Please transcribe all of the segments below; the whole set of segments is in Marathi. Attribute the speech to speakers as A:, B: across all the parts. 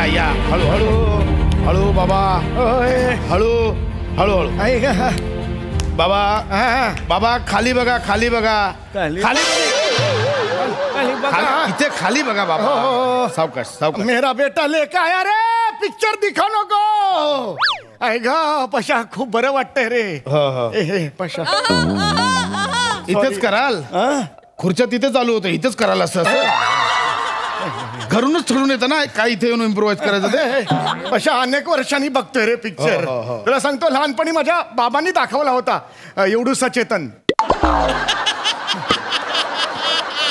A: या हळू हळू हळू बाबा हळू हळू हळू बाबा बाबा खाली बघा खाली बघा खाली इथे खाली बघा बाबा सावकाश सावकाश
B: मेरा बेटा लेके आया रे पिक्चर दिखा नको ऐका पशा खूप बरं वाटतंय रे पशा
A: इथेच कराल खुर्च्या तिथे चालू होतं इथेच कराल असं घरूनच ठरवून येतं ना काय इथे येऊन इम्प्रोवाइज करायचं ते
B: पशा अनेक वर्षांनी बघतोय रे पिक्चर तुला सांगतो लहानपणी माझ्या बाबांनी दाखवला होता एवढूसा चेतन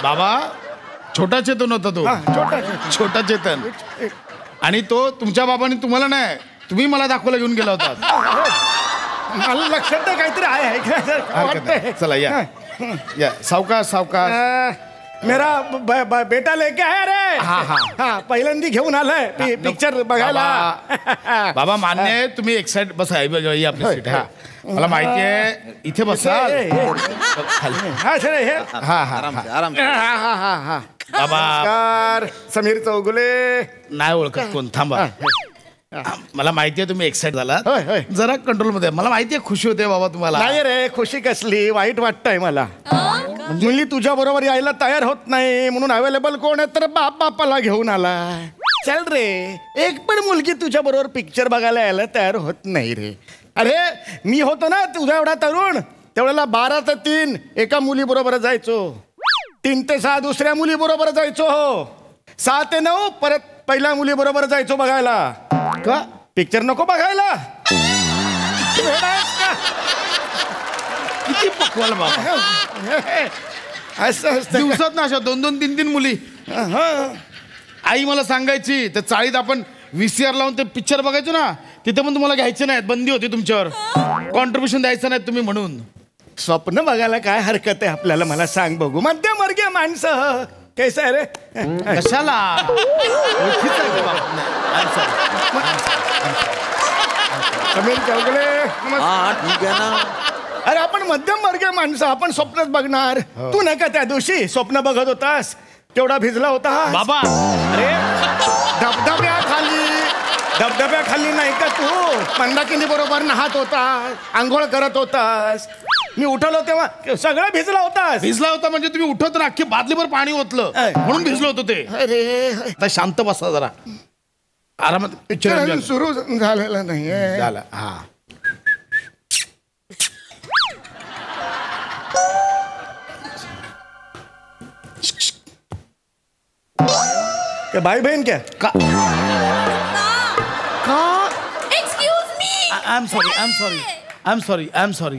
A: बाबा छोटा चेतन होता तो छोटा चेतन आणि तो तुमच्या बाबांनी तुम्हाला नाही तुम्ही मला दाखवायला घेऊन गेला होता
B: मला लक्षात नाही काहीतरी आहे
A: चला या सावकाश सावकाश
B: मेरा बेटा लेके आया रे हा पहिल्यांदा घेऊन आलाय पिक्चर बघायला
A: बाबा मान्य आहे तुम्ही एक साईड बसा आपली सीट मला माहिती आहे इथे बसा
B: बाबा समीर चौगुले
A: नाही ओळखत कोण थांबा मला माहिती आहे तुम्ही एक्साइट झाला जरा कंट्रोल मध्ये मला माहिती आहे खुशी होते बाबा तुम्हाला
B: नाही रे खुशी कसली वाईट वाटतंय मला मुली तुझ्या बरोबर यायला तयार होत नाही म्हणून अवेलेबल कोण आहे तर बापाला घेऊन आला चल रे एक पण मुलगी तुझ्या बरोबर पिक्चर बघायला यायला तयार होत नाही रे अरे मी होतो ना तुझा एवढा तरुण तेवढ्याला 12 ते 3 एका मुली बरोबर जायचो 3 ते 6 दुसऱ्या मुली बरोबर जायचो 6 ते 9 परत पहिल्या मुली बरोबर जायचो बघायला का पिक्चर नको बघायला
A: किती पकवाल बाबा
B: असं
A: दिवसात ना अशा 2-2, 3-3 मुली आई मला सांगायची त्या चाळीत आपण VCR लावून ते पिक्चर बघायचो ना तिथे पण तुम्हाला घ्यायचे नाहीत बंदी होती तुमच्यावर कॉन्ट्रीब्युशन द्यायचं नाही तुम्ही म्हणून
B: स्वप्न बघायला काय हरकत आहे आपल्याला मला सांग बघू मध्यमवर्गीय माणसं कैसा आहे रे
A: कशाला
B: समीर चौगुले
C: ठीक आहे ना
B: अरे आपण मध्यमवर्गीय माणसं आपण स्वप्नच बघणार तू नाही का त्या दिवशी स्वप्न बघत होतास तेवढा भिजला होता
A: बाबा
B: अरे धबधब्याखाली नाही का तू मंदाकिनी बरोबर नहात होतास आंघोळ करत होतास मी उठवलो तेव्हा सगळं भिजला होता
A: म्हणजे तुम्ही उठवत ना अख्खी बादलीभर पाणी ओतलं म्हणून भिजलं होतं ते
B: अरे
A: शांत बसा जरा आरामात
B: पिक्चर सुरू झालेला नाही
A: झाला हा
B: क्या भाई बहन क्या
A: का
D: excuse me
A: I am sorry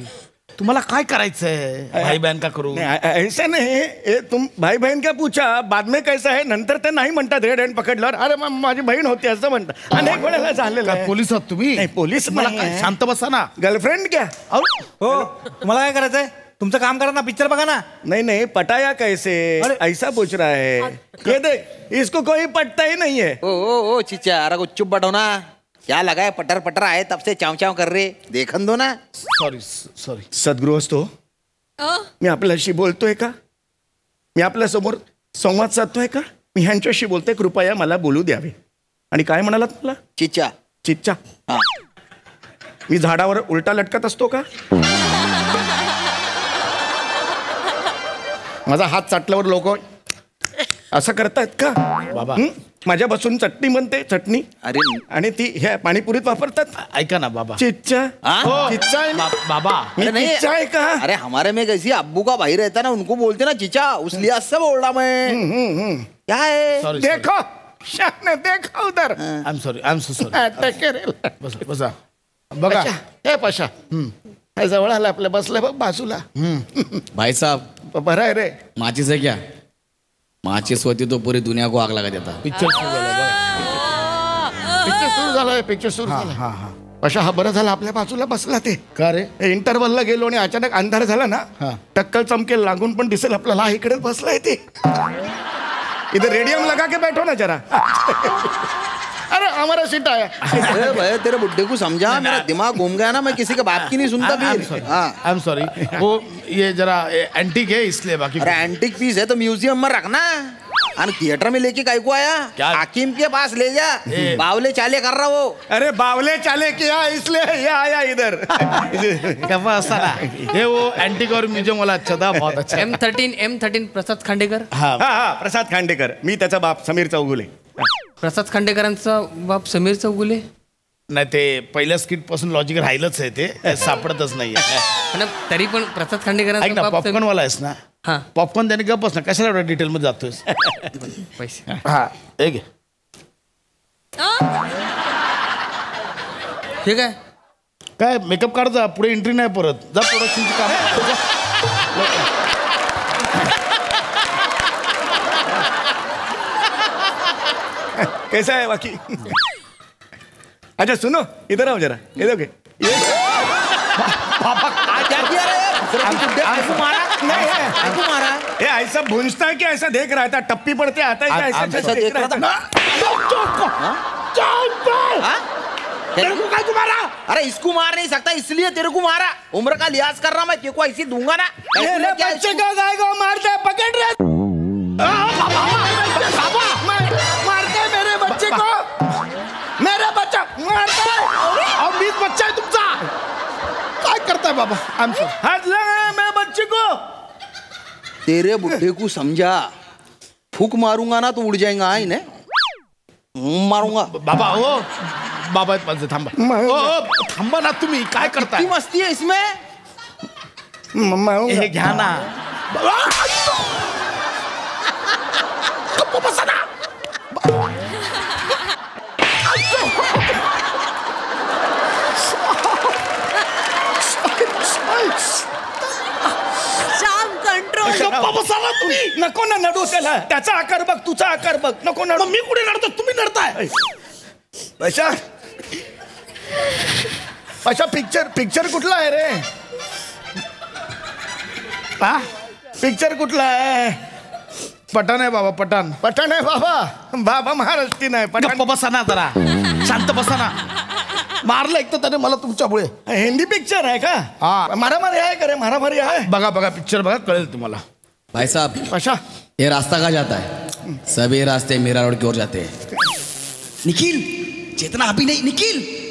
A: तुम्हाला काय करायचंय भाई बहन का करू
B: ऐसा नहीं तुम भाई बहन क्या पूछा बाद में कैसा है नंतर ते नाही म्हणतात रेड हँड पकडल्यावर अरे माझी बहीण होती असं म्हणतात अनेक वेळेला झालेलं आहे
A: पोलीस आहात तुम्ही
B: नाही पोलीस
A: मला
B: नाही
A: शांत बसा ना
B: गर्लफ्रेंड क्या
C: हो तुम्हाला काय करायचंय तुमचं काम करा ना पिक्चर बघा ना
B: नहीं पटाया कैसे ऐसा पूछ रहा है ये देख इसको कोई पटता ही नहीं है
C: ओ चिचा अरे चुप बैठो ना क्या लगा है पटर पटर आए तब से चाव चाव कर रहे देखन दो ना
A: सॉरी
B: सद्गृहस्थो मी आपल्याशी बोलतोय का मी आपल्या समोर संवाद साधतोय का मी ह्यांच्याशी बोलतोय कृपया मला बोलू द्यावे आणि काय म्हणालात मला
C: चिचा
B: चिच्चा
C: हा
B: मी झाडावर उलटा लटकत असतो का माझा हात चाटल्यावर लोक असं करतायत का
A: बाबा
B: माझ्या बसून चटणी बनते चटणी
C: अरे
B: आणि ती हे पाणीपुरीत वापरतात
A: ऐका ना बाबा
B: चिच्चा
C: हाँ?
B: चिच्चा आहे मी.
A: बाबा
B: मी
C: नहीं
B: चिच्चा आहे का
C: अरे हमारे में कैसी अब्बू का भाई रहता ना उनको बोलते ना चिचा उस लिहाज से बोल रहा मैं क्या है
A: सॉरी
B: देखो शाने देखो उधर
A: आय एम सो सॉरी बसा बघा
B: हे पशा हे जवळ आलं आपल्या बसलं बघ बाजूला
E: भाई साहब
B: बरं आहे रे
E: माचिस है क्या माचिस होती तो पूरी दुनिया को आग लगा देता
A: पिक्चर सुरू झाला
B: पिक्चर सुरू झाला पशा हा बरं झाला आपल्या बाजूला बसला ते
A: का रे
B: इंटरव्हलला गेलो आणि अचानक अंधार झाला ना टक्कल चमकेल लागून पण दिसेल आपल्याला इकडेच बसलाय ते इधर रेडियम लगा के बैठो ना जरा अरे हमारा सीट आया
C: अरे भाई तेरे बुड्ढे को समझा मेरा दिमाग घूम गया ना मैं किसी का बात की नहीं सुनता फिर
A: आई एम सॉरी वो ये जरा एंटीक है इसलिए बाकी
C: अरे एंटिक पीस है तो म्यूजियम में रखना और थिएटर में लेके काय को आया?
A: क्या?
C: हाकिम के पास ले जा, बावले चाले कर रहा वो।
B: अरे बावले चाले किया इसलिए ये आया इधर.
A: केव्हा असा ना हे वो अँटिकॉर म्युझियम मला अच्छा था बहुत अच्छा.
F: M13 प्रसाद खांडेकर.
A: हा
B: हा प्रसाद खांडेकर. मी त्याचा बाप समीर चौगुले.
F: प्रसाद खांडेकरांचा बाप समीर चौगुले.
A: नाही ते पहिल्या स्किट पासून लॉजिक राहिलंच आहे ते सापडतच नाहीये.
F: पण तरी पण प्रसाद
A: ऐक
F: खांडेकरांचा
A: ना
F: बाप
A: पॉपकॉर्न वाला आहेस ना
F: हा
A: पॉपकॉर्न त्याने गप बस ना कशाला एवढ्या डिटेल मध्ये जातोयस.
F: पैसे.
A: हा एक
F: ठीक आहे.
A: काय मेकअप काढ जा पुढे एंट्री नाही परत जा प्रोडक्शनची काम.
B: कैसा है बाकी? अच्छा सुनो इधर आओ जरा ये देखो
C: क्या किया रे? आपको मारा?
B: नहीं है.
C: आपको मारा?
B: ये ऐसा भूंजता है कि ऐसा देख रहा था टप्पी पड़ते आता है क्या
C: ऐसा
B: ऐसा
C: देख रहा था? हाँ? तेरे को काय को मारा? अरे इसको मार नहीं सकता इसलिए तेरे को मारा. उम्र का लिहाज कर रहा मैं तेरे को ऐसी दूंगा ना.
B: मेरे बच्चे का गाय को मारते हैं, पकड़ रहे मारते मेरे बच्चे को. मेरा बच्चा मारता है
A: और मीच बच्चा आहे तुमचा काय करताय बाबा.
B: हाथ लगा मैं बच्चे को.
C: तेरे बुढ़े को समझा. फूक मारूंगा ना तो उड़ जाएगा. आई ने मारूंगा.
A: बाबा हो बाबा आहेत माझे थांबा. ओ थांबा ना तुम्ही काय करताय.
C: किती मस्ती है इसमें.
A: हे घ्या ना. बसा ना.
D: श्याम कंट्रोल.
A: गप्पा बसा ना तुम्ही.
B: नको ना नडू त्याला. त्याचा आकार बघ तुझा आकार बघ. नको नडू.
A: मी कुठे नडतो तुम्ही नडताय.
B: अच्छा अच्छा पिक्चर कुठला आहे रे.
A: हा
B: पिक्चर कुठला आहे.
A: पठाण आहे बाबा पठाण.
B: पठाण आहे बाबा. बाबा महाराष्ट्री नाही पठाण.
A: गप्पा बसा ना जरा शांत बसा ना. मारलं एक तर त्याने मला तुमच्यामुळे.
B: हिंदी पिक्चर आहे का.
A: हा.
B: मारामारी आहे का रे. मारामारी आहे.
A: बघा बघा पिक्चर बघा कळेल तुम्हाला.
E: भाई साहब
B: अच्छा
E: ये रास्ता कहाँ जाता है? सभी रास्ते मीरा रोड की ओर जाते हैं. निखिल चेतना अभी नहीं. निखिल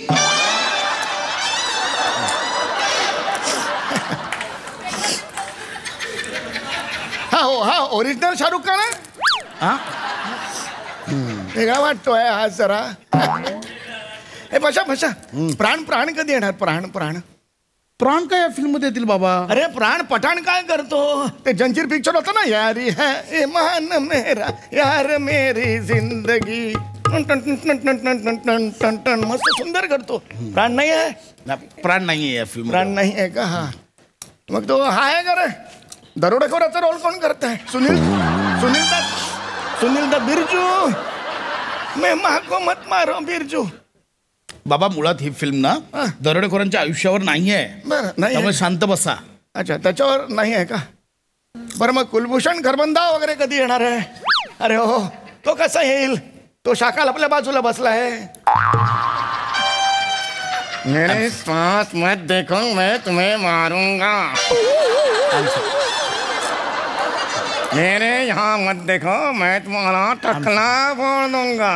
B: हा ओरिजिनल शाहरुख खान आहे.
A: हा
B: वेगळा वाटतोय हा जरा. हे बशा प्राण कधी येणार. प्राण
A: प्राण काय या फिल्म मध्ये येतील बाबा.
B: अरे प्राण पठाण काय करतो. ते जंजीर पिक्चर होता ना. यारी है ईमान मेरा यार मेरी जिंदगी टन टन टन टन टन टन टन टन टन मस्त सुंदर करतो. प्राण नाही आहे.
A: प्राण नाहीये या फिल्म.
B: प्राण नाही आहे का. हा मग तो हा आहे का रे. दरोडेखोराचा रोल कोण करताय. सुनील दा बिरजू. मैं माँ को मत मारो बिरजू.
A: बाबा मुळात ही फिल्म ना दरोडेखोरांच्या आयुष्यावर नाहीये.
B: बरं नाही
A: त्यामुळे
B: आहे.
A: शांत बसा.
B: अच्छा त्याच्यावर नाही आहे का. बरं मग कुलभूषण खरबंदा वगैरे कधी येणार आहे. अरे हो तो कसा येईल. तो शाकाल आपल्या बाजूला बसला आहे. मेरे साथ मत देखो मैं तुम्हें मारूंगा. मेरे यहाँ मत देखो मैं तुम्हारा टकला फोड़ दूंगा.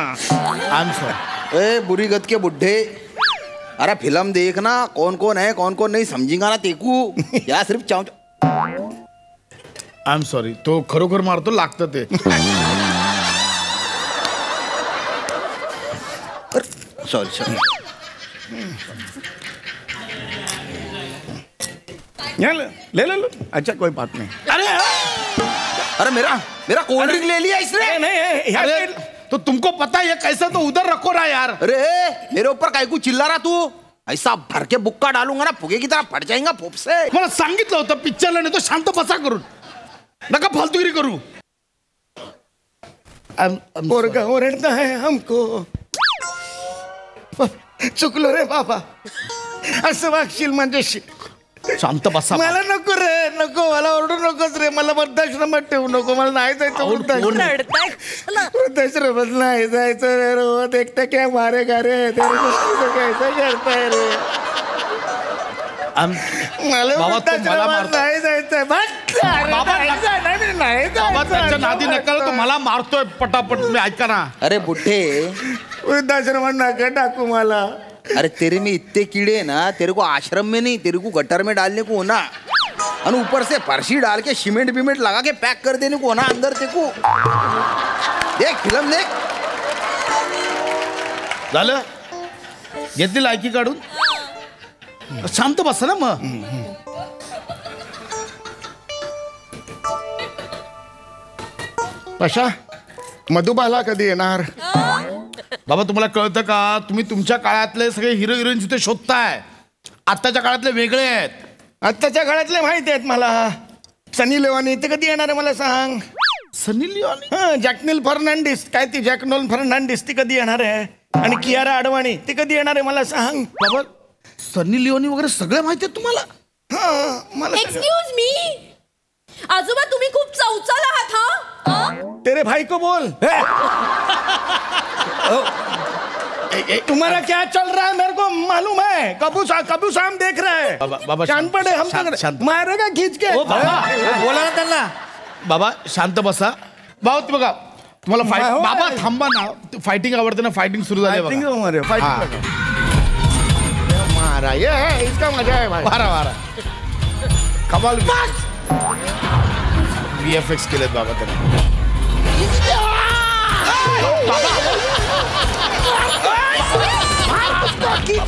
C: ए बुरी गत के बुढ़े. अरे फिल्म देखना कौन कौन है कौन कौन नहीं समझेगा ना तेकू. या सिर्फ चाव
A: आय एम सॉरी. तो खरोखर मारतो लागतं ते.
C: सॉरी
B: ले लो. अच्छा कोई बात नहीं.
C: अरे मेरा कोल्ड ड्रिंक ले लिया इसने.
A: अरे तो तुमको पता है कैसा तो उधर रखो ना यार.
C: अरे मेरे ऊपर काय को चिल्ला रहा तू. ऐसा भर के बुक्का डालूंगा ना फुगे की तरह फट जाएगा फोप से.
A: मला सांगितलं होतं पिक्चरला नाही तो शांत बसा करून. नका फालतूगिरी करू.
B: पोरगा ओरडता है हमको. चुकलो रे बाबा. असं वागशील माझ्याशी.
A: शांत बसा.
B: मला नको रे नको. मला ओरडू नकोस रे. मला वृद्धाश्रमात ठेवू नको. मला नाही जायचं
D: रडताय.
B: वृद्धाश्रमात नाही जायचं रे. रोज एकटा क्या मारेगा रे. कैसा करताय रे. मला
A: बाबा, तो मला
B: वृद्धाश्रमात
A: मारतो.
B: नाही जायचं.
A: बाबा,
B: नाही नाही
A: बाबा त्याच्या नादी नका तो मला मारतोय पटापट. तुम्ही ऐका ना.
C: अरे बुड्ढे,
B: वृद्धाश्रमात नका टाकू मला.
C: अरे तेरे में इतने कीड़े हैं ना, तेरे को आश्रम में नहीं, तेरे को गटर में डालने को होना, और ऊपर से फर्शी डाल के सीमेंट बिमेंट लगा के पैक कर देने को होना अंदर. तेरे को देख फिल्म देख.
A: झालं घेतली लायकी काढून. शांत बसा ना मग.
B: पशा मधुबाला कधी येणार?
A: बाबा तुम्हाला कळतं का, तुम्ही तुमच्या काळातले सगळे हिरो हिरोईन तिथे शोधताय. आत्ताच्या काळातले वेगळे आहेत.
B: आत्ताच्या काळातले माहिती आहेत मला. सनी लिओनी ते कधी येणार आहे मला सांग.
A: सनी लिओनी?
B: जॅकनिल फर्नांडिस, काय ती जॅकनोल फर्नांडिस ती कधी येणार आहे? आणि कियारा अडवाणी ती कधी येणार आहे मला सांग.
A: बाबा सनी लिओनी वगैरे सगळं माहिती आहे तुम्हाला?
B: मला सगळं-
D: एक्सक्यूज मी, आजोबा तुम्ही खूप चौचाल आहात. हा
B: तेरे भाई को बोल. तुम्हारा क्या चल रहा है मेरे को मालूम है. कबू शाम देख रहा है.
A: बाबा
B: शांत पडे हम
A: शांत-
B: तो
A: शांत.
B: मारेगा खींच के.
A: बोला ना त्यांना. बाबा शांत बसा. भाऊ ते बघा तुम्हाला फाईट.
B: हो,
A: बाबा
B: आहे.
A: थांबा ना. फायटिंग आवडते ना. फायटिंग सुरू झाली
B: Fighting
A: बघा.
B: हमारे, fighting
A: हाँ.
B: मारा ये है, इसका मजा है भाई.
A: वारा वारा कमाल. VFX केलेत बाबा त्याने.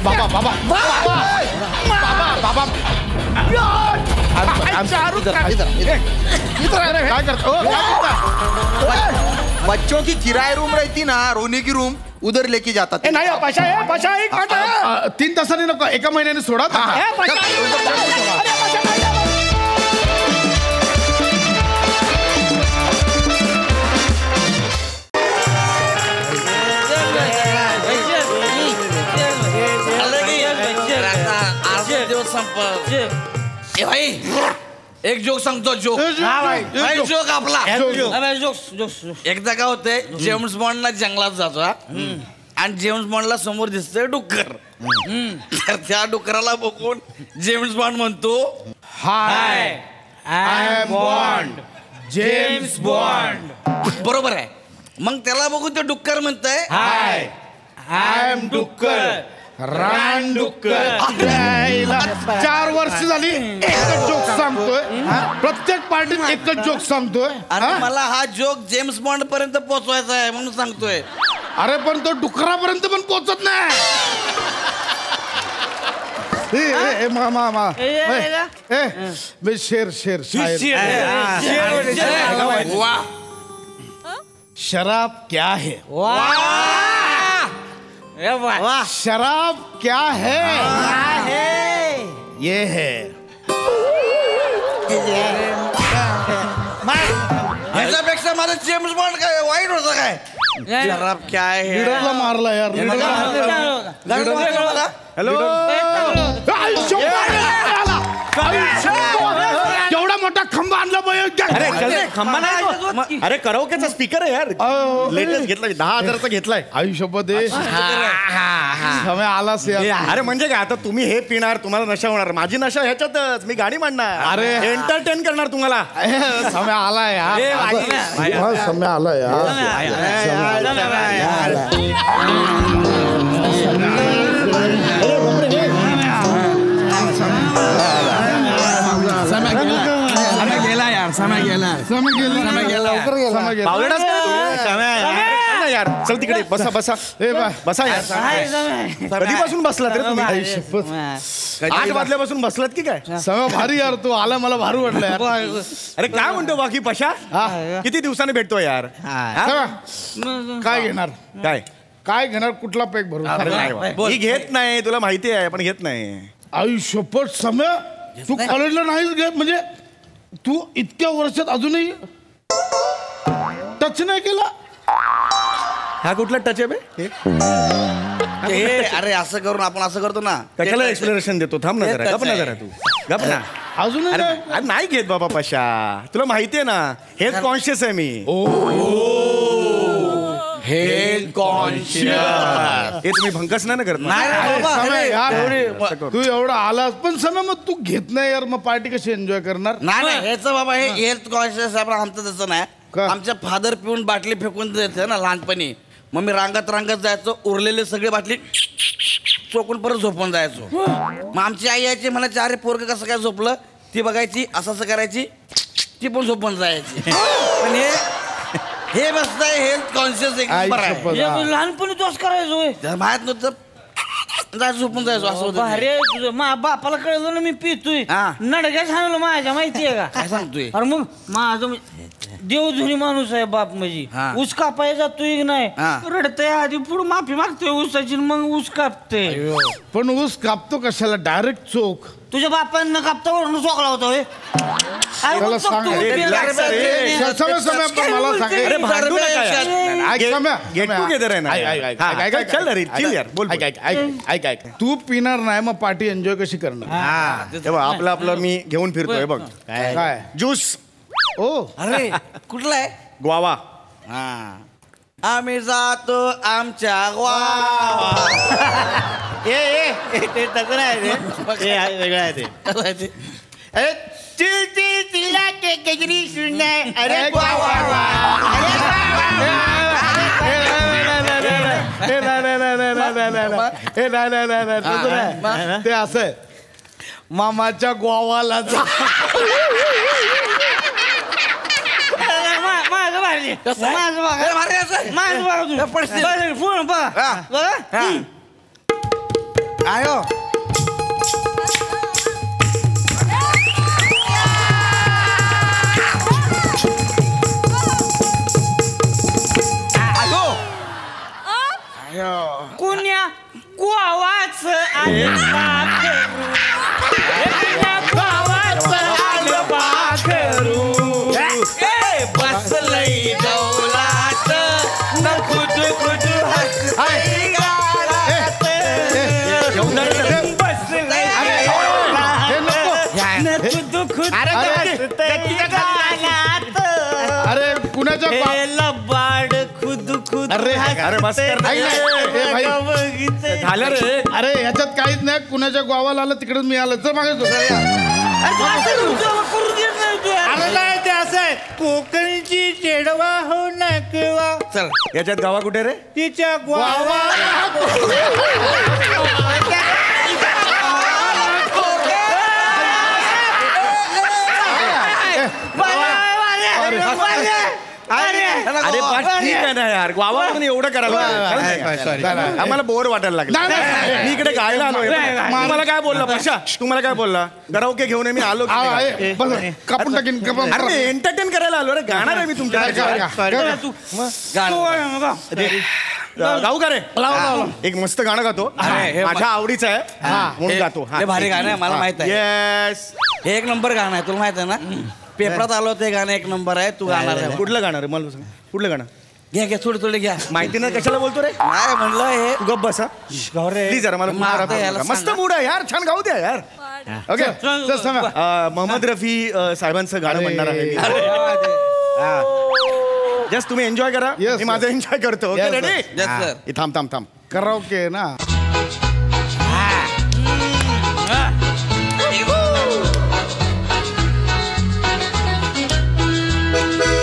A: बाबा बाबा बाबा काय करतो?
C: बच्चों की किराए रूम रहती ना, रोने की रूम, उधर लेके जाता था.
B: नाही पशा एक मिनिट.
A: 3 तासांनी नको, एका महिन्याने सोडा.
E: ए भाई एक जोक सांगतो. जोक जोक आपला. एकदा काय होतंय, जेम्स बॉन्डला जंगलात जातो हा. आणि जेम्स बॉन्डला समोर दिसतंय डुक्कर. तर त्या डुकराला बघून जेम्स बॉन्ड म्हणतो,
A: hi I am Bond, James Bond.
E: बरोबर आहे. मग त्याला बघून ते डुक्कर म्हणतंय,
A: हाय आय एम डुक्कर, रान डुक्कर. 4 वर्ष झाली एकच जोक सांगतोय. प्रत्येक पार्टीत एकच जोक सांगतोय.
E: आणि मला हा जोक जेम्स बॉन्ड पर्यंत पोहोचवायचा आहे म्हणून सांगतोय.
A: अरे पण तो डुकरापर्यंत पण पोहोचत नाही. शेर शेर
E: वा,
A: शराब क्या है? शराब क्या है? ये है.
E: ह्याच्यापेक्षा माझं जेम्स बॉन्ड काय वाईट होतं काय? शराब क्या है?
A: लीडरला मारला यार.
B: हॅलो.
A: केवढा मोठा खंबा आणला
B: अरे खंबा नाही. अरे कराओकेचा स्पीकर आहे यार. लेटेस्ट घेतलाय, 10,000चा घेतलाय.
A: आयुष्यपत समय आलास यार.
B: अरे म्हणजे काय, आता तुम्ही हे पिणार, तुम्हाला नशा होणार. माझी नशा ह्याच्यातच, मी गाडी मांडणार.
A: अरे.
B: एंटरटेन करणार तुम्हाला.
A: समय आला यार. समय आला
B: यार चल तिकडे बसा बसा. बसा यार. कधीपासून बसलात रे तुम्ही? 8 वाजल्यापासून बसलात की काय?
A: समय भारी यार. तू आला मला भारी वाटलं यार.
B: अरे काय म्हणतो बाकी पशा? किती दिवसांनी भेटतो यार?
A: काय घेणार?
B: काय
A: घेणार? कुठला पेक भरून?
B: मी घेत नाही, तुला माहिती आहे, पण घेत नाही.
A: आयुष्यपट समय तू कॉलेजला नाहीच घेत म्हणजे तू इतक्या वर्षात अजूनही टच नाही केला.
B: हा कुठला टच आहे बे?
E: अरे असं करून आपण असं करतो ना.
B: कशाला एक्सप्लेनेशन देतो? थांब ना जरा. गप ना जरा तू. गप ना.
A: अजूनही नाही.
B: अरे नाही घेत बाबा पशा, तुला माहिती आहे ना, हेल्थ कॉन्शियस आहे मी.
E: हे हेल्थ कॉन्शियस.
B: हे तुम्ही भंकस नाही ना करत ना?
E: नाही रे
A: अरे,
E: बाबा,
A: समय
E: अरे,
A: यार,
E: एवढी-
A: तू एवढा आलास पण समय मग तू घेत नाही यार, मग पार्टी कशी एन्जॉय करणार?
E: नाही नाही ह्याचं बाबा हे हेल्थ कॉन्शियस आहे, पण आमचं तसं नाही.
A: का?
E: आमच्या फादर पिऊन बाटली फेकून द्यायचं ना लहानपणी, मग मी रांगत जायचो, उरलेले सगळे बाटली चोकून परत झोपून जायचो. मग आमची आई यायची म्हणायची, अरे पोरग कसं काय झोपलं, ती बघायची असं करायची, ती पण झोपून जायची. पण हे बसतंय हेल्थ कॉन्शियस एक
A: आई
E: नंबर आहे.
A: शपथ, हा.
G: लहानपणी तोच करायचो
E: त्याला माहित नव्हतं, जायचं झोपून जायचो असं होतं ते.
G: अरे तुझं बापाला कळलं ना मी पितोय
E: हा.
G: नडक्या सांगलं माझ्या माहितीये का
E: काय सांगतोय?
G: अरे मग माझं देवधुनी माणूस आहे बाप म्हणजे
E: हा.
G: ऊस कापाय जातोय की नाही
E: हा.
G: रडतय आधी पुढे माफी मागतोय ऊसाची मग ऊस कापते
A: पण ऊस कापतो कशाला, डायरेक्ट चोख.
G: तुझ्या बापांना कापता वरून चोकला होता होय
A: त्याला सांग, अरे, समय पण मला सांग.
B: अरे, भांडू नका यार.
A: ऐक, समय,
B: Get together आहे ना.
A: ऐक, ऐक, ऐक,
B: हा,
A: ऐक, ऐक,
B: चल रे, chill यार, बोल,
A: ऐक, ऐक, ऐक, ऐक, ऐक. तू पिणार नाही मग पार्टी एन्जॉय कशी करणार?
B: हे बघ, आपलं मी घेऊन फिरतोय बघ.
A: काय
B: ज्यूस
A: ओ
E: अरे कुठला आहे?
B: ग्वावा.
E: हा, आम्ही जातो आमच्या गावात.
G: ते तसं नाही वेगळं आहे ते
E: कसं आहे ते?
A: ते असं आहे, मामाच्या गोवाला जा.
G: माझं भारी
E: कसं आहे?
G: माझं बघा
E: अरे, भारी असं.
G: माझं बघा
E: हे पडशील.
G: बघा पूर्ण बघा
E: हा.
G: बघा
E: हा. आयो.
G: कुण्या गोवाच आलं पाखरू. कुण्या गोवाचं आलं पाखरू.
E: ए, बसलंय डौलात, न खुद खुद हसतंय गालात.
G: बसलंय
A: हे नको.
G: न खुद खुद हसतंय गालात.
A: अरे कुणाच्या
G: हे लबाड खुद खुद
A: अरे,
B: अरे, बस कर ना.
A: ऐक ना, ए, भाई.
G: बघितलंय.
B: झालं रे.
A: अरे ह्याच्यात काहीच नाही, कुणाच्या गावाला आलं तिकडे मी आलं तर मागे
G: अरे तू असं तुझं करू देत नाही तू यार.
H: अरे नाही ते असं आहे, कोकणची चेडवा हो नकवा
E: चल
B: याच्यात गावा कुठे रे?
H: तिच्या ग्वावा
B: अरे पण ठीक आहे ना यार, गावा म्हणून एवढं करायला आम्हाला बोर वाटायला
A: नाही, नाही,
B: लागलं.
A: नाही.
B: मी इकडे गायला आलोय. तुम्हाला काय बोलला पशा? तुम्हाला काय बोलला? गरावके घेऊन ये, मी आलो की नाही?
A: कापून टाकीन कापून.
B: अरे एंटरटेन करायला आलो रे, गाणार आहे मी तुमच्या गाऊ का रे? एक मस्त गाणं गातो,
E: हे
B: माझ्या आवडीचं आहे म्हणून गातो.
E: हे भारी गाणं आहे, मला माहित आहे.
B: येस.
E: हे एक नंबर गाणं आहे, तुला माहित आहे ना? पेपरात आलो ते गाणं एक नंबर आहे, तू गाणार आहे.
B: कुठलं गाणं रे मला सांग, कुठलं गाणं?
E: घ्या घ्या, थोडे घ्या.
B: माहिती नाही कशाला बोलतो रे?
E: नाही म्हणलं हे
B: तू गप्प बसा प्लीज जरा मला
E: मारतं
B: मारा.
E: याला
B: मस्त
E: सांगा.
B: मूड आहे यार, छान गाऊ द्या यार. ओके, मोहम्मद रफी साहेबांचं गाणं म्हणणार आहे मी. जस्ट तुम्ही एन्जॉय करा,
A: Yes,
B: मी माझं एन्जॉय करतो.
A: Yes,
B: ready?
E: Yes, sir.
B: थांब थांब थांब.
A: कराओके ना.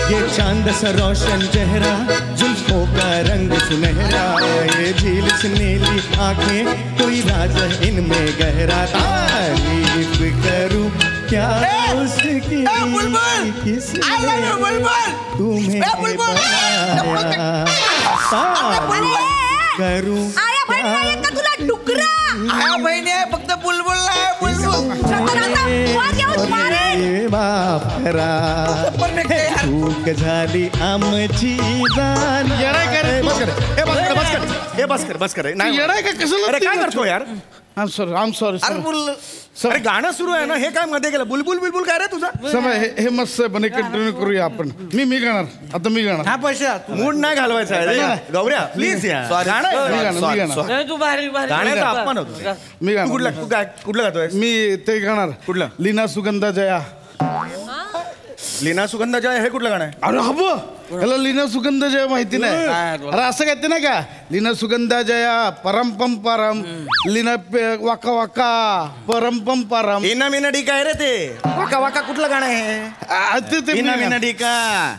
H: ये चांद सा रोशन चेहरा, जुल्फों का रंग सुनहरा, ये झील से नीली आंखें, कोई राज है इनमें गहरा. तारीफ करूं क्या उसकी, किसने तुम्हें बनाया. तारीफ करूं
D: आया बहीण नाही येत का तुला डुकरा?
E: हा बहिणी आहे, फक्त बुलबुल नाही, बुलबुल.
H: बापरा चूक झाली आमची जाण.
B: बस कर. नाही
A: येणार का कशाला?
B: अरे काय करतो यार?
A: आम सॉरी
E: अरे बुल
B: अरे गाणं सुरू आहे ना, हे काय मध्ये गेलं? बुलबुल बिलबुल काय रे तुझा?
A: समय हे मस्त आहे, पण हे कंटिन्यू करूया आपण. मी गाणार आता, मी गाणार.
G: हा पैसा
B: मूड नाही घालवायचा आहे रे. गौऱ्या प्लीज यार. गाणं आहे.
A: मी गाणार.
G: तू भारी भारी
B: गाण्याचा अपमान होतो.
A: मी
B: तू कुठला
A: गाणार.
B: कुठलं गातोय?
A: मी ते गाणार.
B: कुठलं?
A: लीना सुगंधा जया.
B: लीना सुगंधा जय हे कुठलं गाणं आहे?
A: अरे हब याला लीना सुगंध जय माहिती नाही. अरे असं काय नाही का, लीना सुगंधा जया परम पम परम लीना वाका वाका परम पम परम.
B: लीना मीना डी काय रे ते वाका वाका कुठलं गाणं आहे? लीना मीना डी का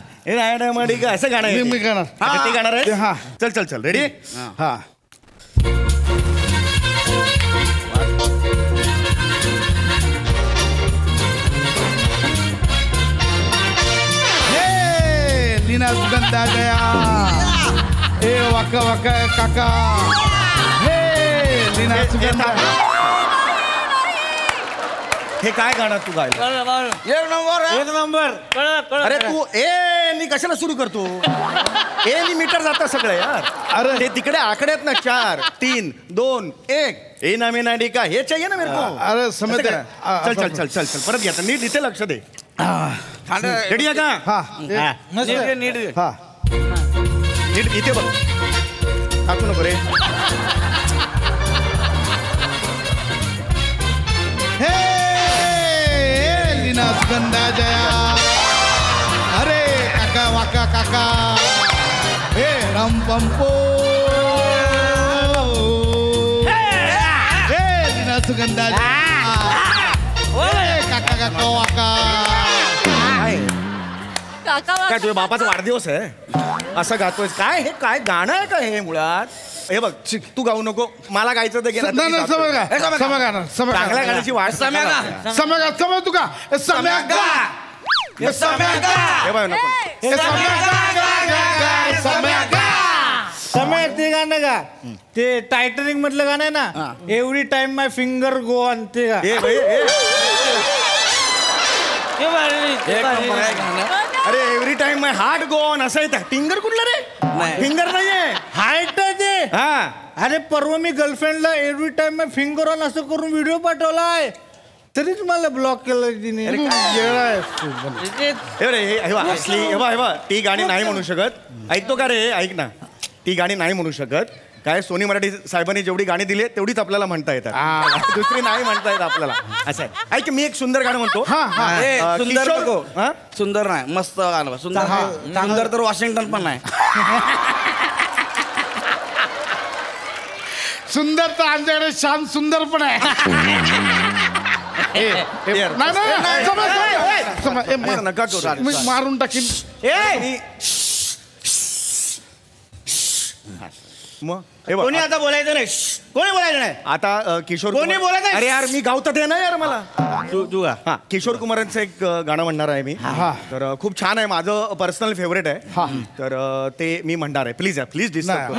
B: मडी का असं गाणं आहे.
A: मी गाणार.
B: ते गाणार आहे.
A: हा
B: चल चल चल रेडी.
A: हा लीना सुगंधा जया ए वाका वाका काका हे लीना सुगंधा.
B: हे काय गाणं तू गायलं?
G: एक नंबर
B: अरे तू ए नी कशाला सुरू करतो? ए नी मीटर जातं सगळं यार.
A: अरे
B: ते तिकडे आकडे आहेत ना 4 3 2 1 ए ना मी ना डी का हे चाहिए ना मेरे को.
A: अरे समज
B: चल चल चल चल चल परत घ्या नीट इथे लक्ष दे. रेडी आहे का?
A: हा
E: नीट
A: हा
B: नीट इथे बघ. टाकू नको रे.
A: हे लीना सुगंधा जया अरे काका वाका काका हे रम पंपो हे लीना सुगंधा जया काका काका वाका.
B: काय तुझ्या बापाचा वाढदिवस आहे असं गातोय काय? हे काय गाणं आहे का हे मुळात? हे बघ तू गाऊ नको. मला गायचं तर
A: चांगल्या
B: गाण्याची वाट
A: समय तुका
B: हे बघ नको.
H: समय ते गाणं का ते टायटनिक मधलं गाणं आहे ना, every time my finger go on ते का.
B: हे भाई अरे every time my heart go on असं आहे. फिंगर कुठलं रे? फिंगर नाहीये
H: हाईट आहे ते.
B: हा
H: अरे परवा मी गर्लफ्रेंडला every time my finger on असं करून व्हिडिओ पाठवलाय, तरीच मला ब्लॉक केलं तिने.
B: हे ती गाणी नाही म्हणू शकत. ऐकतो का रे? ऐक ना, ती गाणी नाही म्हणू शकत. काय सोनी मराठी साहेबांनी जेवढी गाणी दिली तेवढीच आपल्याला म्हणता येतात, दुसरी नाही म्हणता येत आपल्याला. असं आहे. ऐक मी एक सुंदर गाणं म्हणतो.
E: सुंदर
B: किशोर-
E: नको.
B: हा?
E: सुंदर नाही, मस्त गाणं. सुंदर तर वॉशिंग्टन पण नाही.
A: सुंदर तर आमच्याकडे श्याम सुंदर पण आहे.
B: नका करू.
A: मी मारून टाकीन.
B: मग हे बघ,
H: कोणी आता बोलायचं नाही, कोणी बोलायचं नाही.
B: आता किशोर
H: कोणी
B: कुमार-
H: बोलत आहे?
B: अरे यार मी गावतात आहे ना यार मला.
H: तू
B: हा किशोर कुमारांचं एक गाणं म्हणणार आहे मी. तर खूप छान आहे, माझं पर्सनल फेवरेट आहे. तर ते मी म्हणणार आहे. Please please disturb.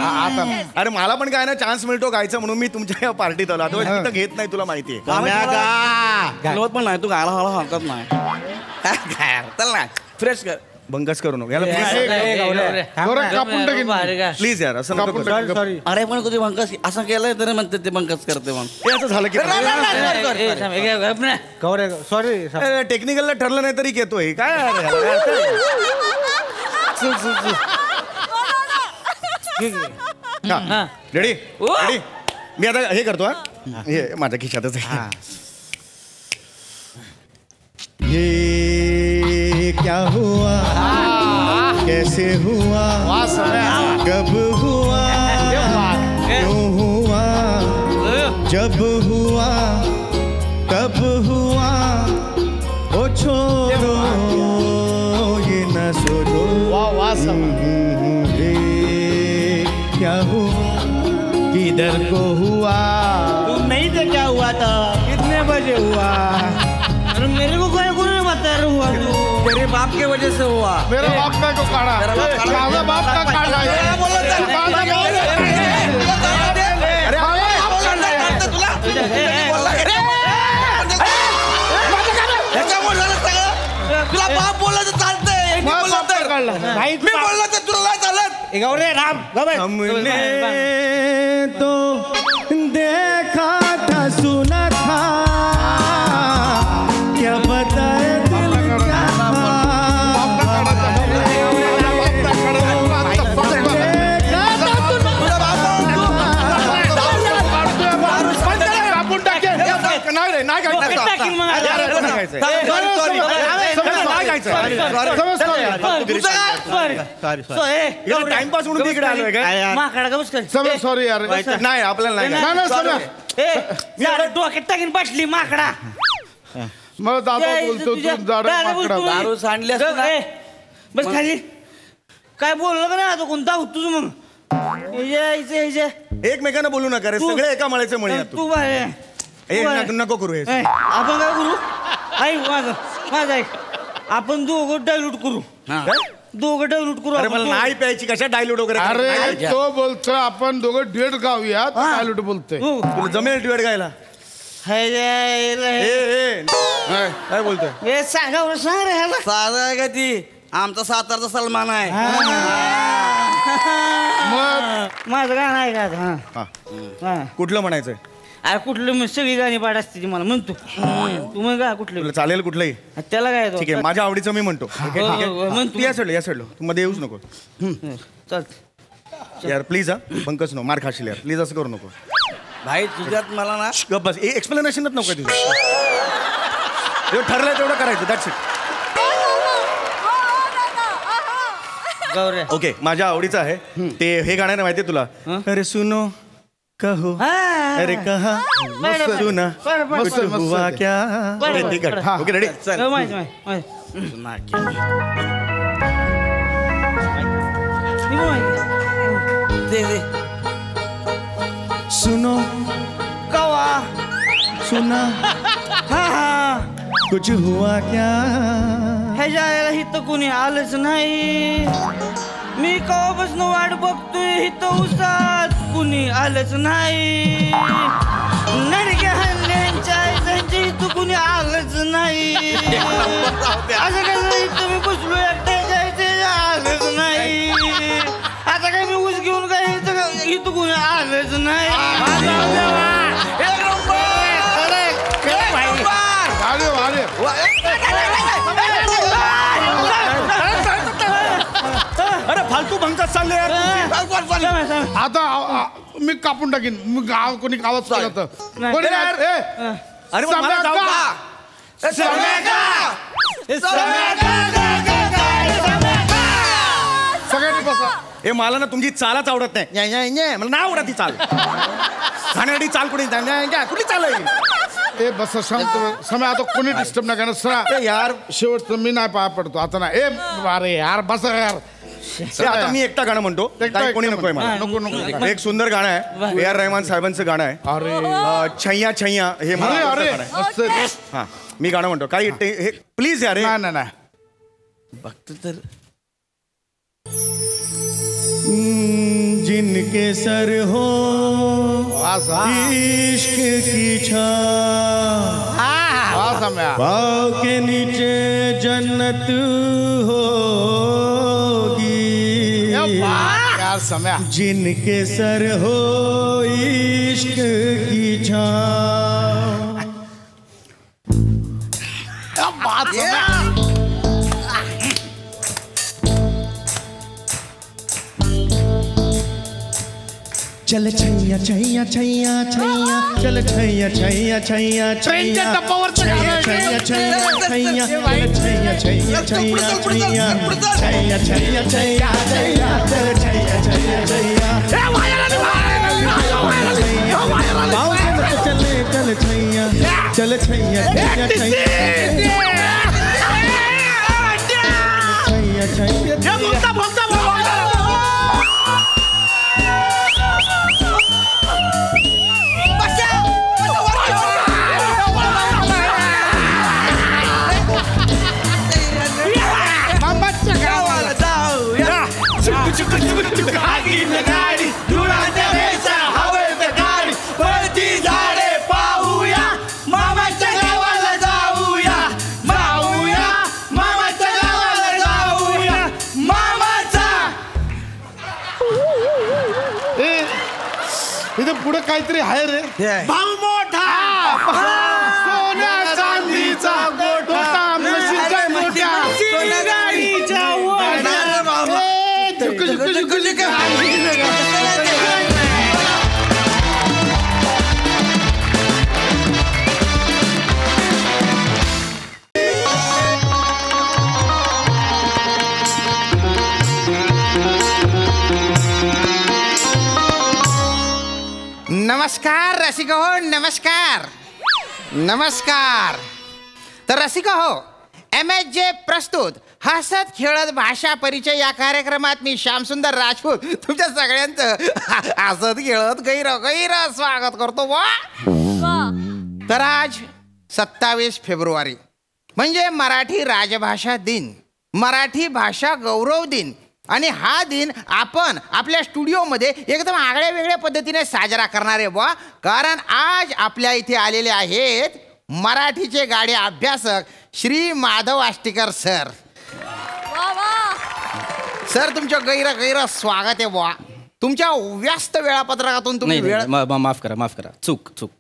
B: अरे मला पण काय ना चान्स मिळतो गायचं म्हणून मी तुमच्या या पार्टीत आलो. आता तिथं घेत नाही, तुला माहिती आहे.
E: हलवत पण नाही तू, गायला हळू हलकत नाही. चल ना फ्रेश कर.
B: बंगस करू नको याला
A: कापून टाकीन.
B: प्लीज यार असं नको करू.
H: सॉरी.
E: अरे पण कधी बंकस असं केलंय तरी म्हणते ते बंकस करते म्हणून.
B: हे असं झालं की
H: सॉरी.
B: टेक्निकलला ठरलं नाही तरी येतोय काय यार? Ready ready. मी आता हे करतो. हे माझ्या खिशातच आहे. ये क्या हुआ, कैसे हुआ, कब हुआ, क्यों हुआ, जब हुआ तब हुआ, ओ छोड़ो ये न सोचो. ये क्या हुआ, किधर को हुआ,
H: तुम नहीं थे क्या हुआ था, कितने बजे हुआ. अरे मेरे को कोई नहीं बता रहा हुआ.
E: तेरे बाप के वजह से हुआ.
A: मेरा बाप का को काढा. माझा बाप का काढा.
E: तुला बाप बोलला तर चालतंय, मी बोलला तर तुला नाही चालत.
H: गौरे राम
B: हमने तो देखा था सुना था, क्या बताए दिल क्या काय खायचं टाइमपास म्हणून इकडे आलोय काय
G: माकडा का बस
A: समय सॉरी यार
B: नाही आपल्याला नाही
A: नाही समय
G: मी डोक्यात टाकीन बसली माकडा
A: मग दादा बोलतो तू
G: दादा बोलतो.
E: दारू सांडली असती ना.
G: बस खाली काय बोललं का नाही आता कोणता तुझ मग
B: एकमेकांना बोलू नका रे सगळे एका मळ्याचे मळी आहात
G: तू
B: तू.
G: बाहेर
B: नको करू हे
G: आपण काय करू ऐक माझं ऐक आपण दोघं डायल्यूट करू दोघं डायल्यूट करू
B: अरे
G: आपण
B: मला
G: दोघं.
B: नाही प्यायची कशा डायलूट वगैरे
A: अरे तो बोलतो आपण दोघं डेट गाऊयात आलूट बोलतोय
G: हो.
B: तुला जमेल ड्युएट गायला काय बोलतोय
G: हे सांगा बरं, सांग रे ह्याला
E: साधा आहे का ती आमचा सातारचा सलमान आहे
G: माझं गाणं आहे का आता?
B: हा.
G: हा
B: कुठलं म्हणायचंय
G: अरे कुठलं मग सगळी गाणी पाठ असते ती मला म्हणतो तू मग का कुठलं
B: तुला चालेल कुठलंही
G: त्याला काय
B: ठीक आहे माझ्या आवडीचं मी म्हणतो
G: म्हणतो
B: तू या सोडलो तू मध्ये येऊच नको
G: चालत
B: यार प्लीज हा पंकज नो मार खाशील यार प्लीज असं करू नको
E: भाई तुझ्यात मला ना
B: गप बस एक्सप्लेनेशनच नको तुझं जेवढं ठरलंय तेवढं करायचं दॅट्स इट
G: गौऱ्या
B: ओके माझ्या आवडीचं आहे ते हे गाणं नाही माहितीये तुला अरे सुनो कहो अरे कहा सुना कुछ हुआ क्या ओके रेडी
G: माहिती माहिती
E: दे दे
B: सुनो
G: कवा
B: सुना
G: हा हा
B: कुछ हुआ क्या
G: ह्याच्या इथं कोणी आलंच नाही मी कवापासून वाट बघतोय इथं उसात कुणी आलंच नाही नडक्या हल्ल्यांच्या त्यांच्या इथं कुणी आलंच नाही असं कसं इथं मी बसलो एकट्याच्या इथे आलंच नाही आता काय मी ऊस घेऊन काय इथं कुणी आलंच नाही
B: अरे फालतू भंगत चालले यार
A: आता मी कापून टाकीन मी गाव कोणी गावात केलं तर कोणी
B: अरे मग मला जाऊ का?
A: सगळ्यांनी बसा
B: हे मला ना तुमची चालच आवडत नाही मला नाही आवडत ती चाल खाण्यासाठी चाल कुठे कुठली चाल आहे
A: ए बस शांत समय आता कोणी डिस्टर्ब नाही करणार सरा यार शेवटचं मी नाही पाया पडतो आता ना ए अरे यार बस यार
B: आता मी एकटा गाणं म्हणतो काही कोणी नकोय मला
A: नको नको
B: एक सुंदर गाणं आहे ए आर रहमान साहेबांचं गाणं आहे
A: अरे
B: छैया छैया हे मला
A: अरे
B: आवडतं
A: अरे
B: गाणं आहे.
A: मस्त.
B: हा मी गाणं म्हणतो काही हे प्लीज यार हे.
A: नाही नाही नाही
E: बघतो तर
B: जिनके सर हो इश्क की छाँव पाँव के नीचे जन्नत होगी
A: यार समय
B: जिनके सर हो इश्क की छाँव
A: बात
B: चल छैया छैया छैया छैया चल छैया छैया छैया
A: ट्रेनच्या टप्पावरचं गाणं आहे.
B: छैया छैया छैया छैया छैया छैया छैया छैया छैया छैया चल छैया छैया छैया पाँव के मत चले चल छैया चल छैया छैया छैया
A: इथे पुढे काहीतरी आहे रे
G: भाऊ मोठा
A: सोन्या चांदीचा गोठा म्हशीच्या मोठ्या
G: गाडीच्या
C: नमस्कार रसिका हो, नमस्कार नमस्कार. तर रसिका हो, MSJ प्रस्तुत हसत खेळत भाषा परिचय या कार्यक्रमात मी श्यामसुंदर राजपूत तुमच्या सगळ्यांचं हसत खेळत गैर स्वागत करतो. वा तर आज 27 फेब्रुवारी म्हणजे मराठी राजभाषा दिन, मराठी भाषा गौरव दिन. आणि हा दिन आपण आपल्या स्टुडिओमध्ये एकदम आगळ्या वेगळ्या पद्धतीने साजरा करणार आहे बुवा. कारण आज आपल्या इथे आलेले आहेत मराठीचे गाडे अभ्यासक श्री माधव आष्टीकर सर. सर तुमचं गैर स्वागत आहे बुवा. तुमच्या व्यस्त वेळापत्रकातून तुम्ही वेळ
I: माफ करा चूक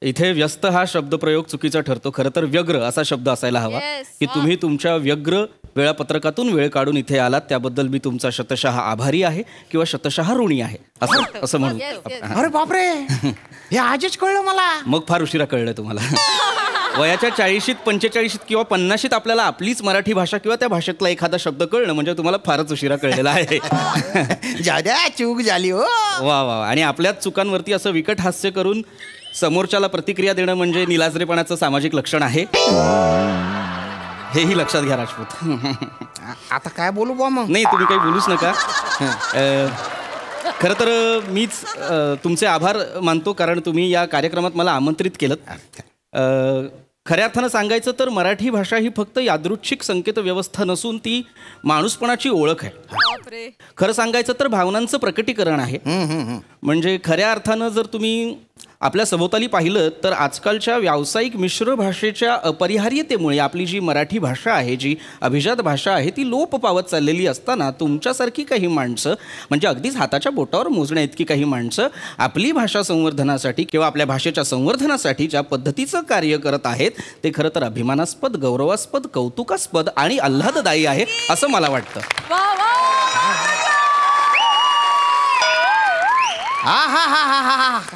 I: इथे व्यस्त हा शब्दप्रयोग चुकीचा ठरतो. खरं तर व्यग्र असा शब्द असायला हवा. की तुम्ही तुमच्या व्यग्र वेळापत्रकातून वेळ काढून इथे आलात त्याबद्दल मी तुमचा शतशः आभारी आहे किंवा शतशः ऋणी आहे असं म्हणून.
C: अरे बापरे, हे आजच कळलं मला.
I: मग फार उशिरा कळलं तुम्हाला. वयाच्या 40शीत 45शीत किंवा 50शीत आपल्याला आपलीच मराठी भाषा किंवा त्या भाषेतला एखादा शब्द कळणं म्हणजे तुम्हाला फारच उशिरा कळलेला आहे.
C: जाद्या चूक झाली हो.
I: वा. आणि आपल्याच चुकांवरती असं विकट हास्य करून समोरच्याला प्रतिक्रिया देणं म्हणजे निलाजरेपणाचं सामाजिक लक्षण आहे. हेही लक्षात घ्या राजपूत.
C: आता काय बोलू बुवा मग.
I: नाही तुम्ही काही बोलूच नका. खरं तर मीच तुमचे आभार मानतो कारण तुम्ही या कार्यक्रमात मला आमंत्रित केलं. खऱ्या अर्थानं सांगायचं तर मराठी भाषा ही फक्त यादृच्छिक संकेत व्यवस्था नसून ती माणूसपणाची ओळख आहे. खरं सांगायचं तर भावनांचं प्रकटीकरण आहे. म्हणजे खऱ्या अर्थानं जर तुम्ही आपल्या सभोवताली पाहिलं तर आजकालच्या व्यावसायिक मिश्र भाषेच्या अपरिहार्यतेमुळे आपली जी मराठी भाषा आहे, जी अभिजात भाषा आहे, ती लोप पावत चाललेली असताना तुमच्यासारखी काही माणसं म्हणजे अगदीच हाताच्या बोटावर मोजण्या इतकी काही माणसं आपली भाषा संवर्धनासाठी किंवा आपल्या भाषेच्या संवर्धनासाठी ज्या पद्धतीचं कार्य करत आहेत ते खरं तर अभिमानास्पद, गौरवास्पद, कौतुकास्पद आणि आल्हाददायी आहे असं मला वाटतं.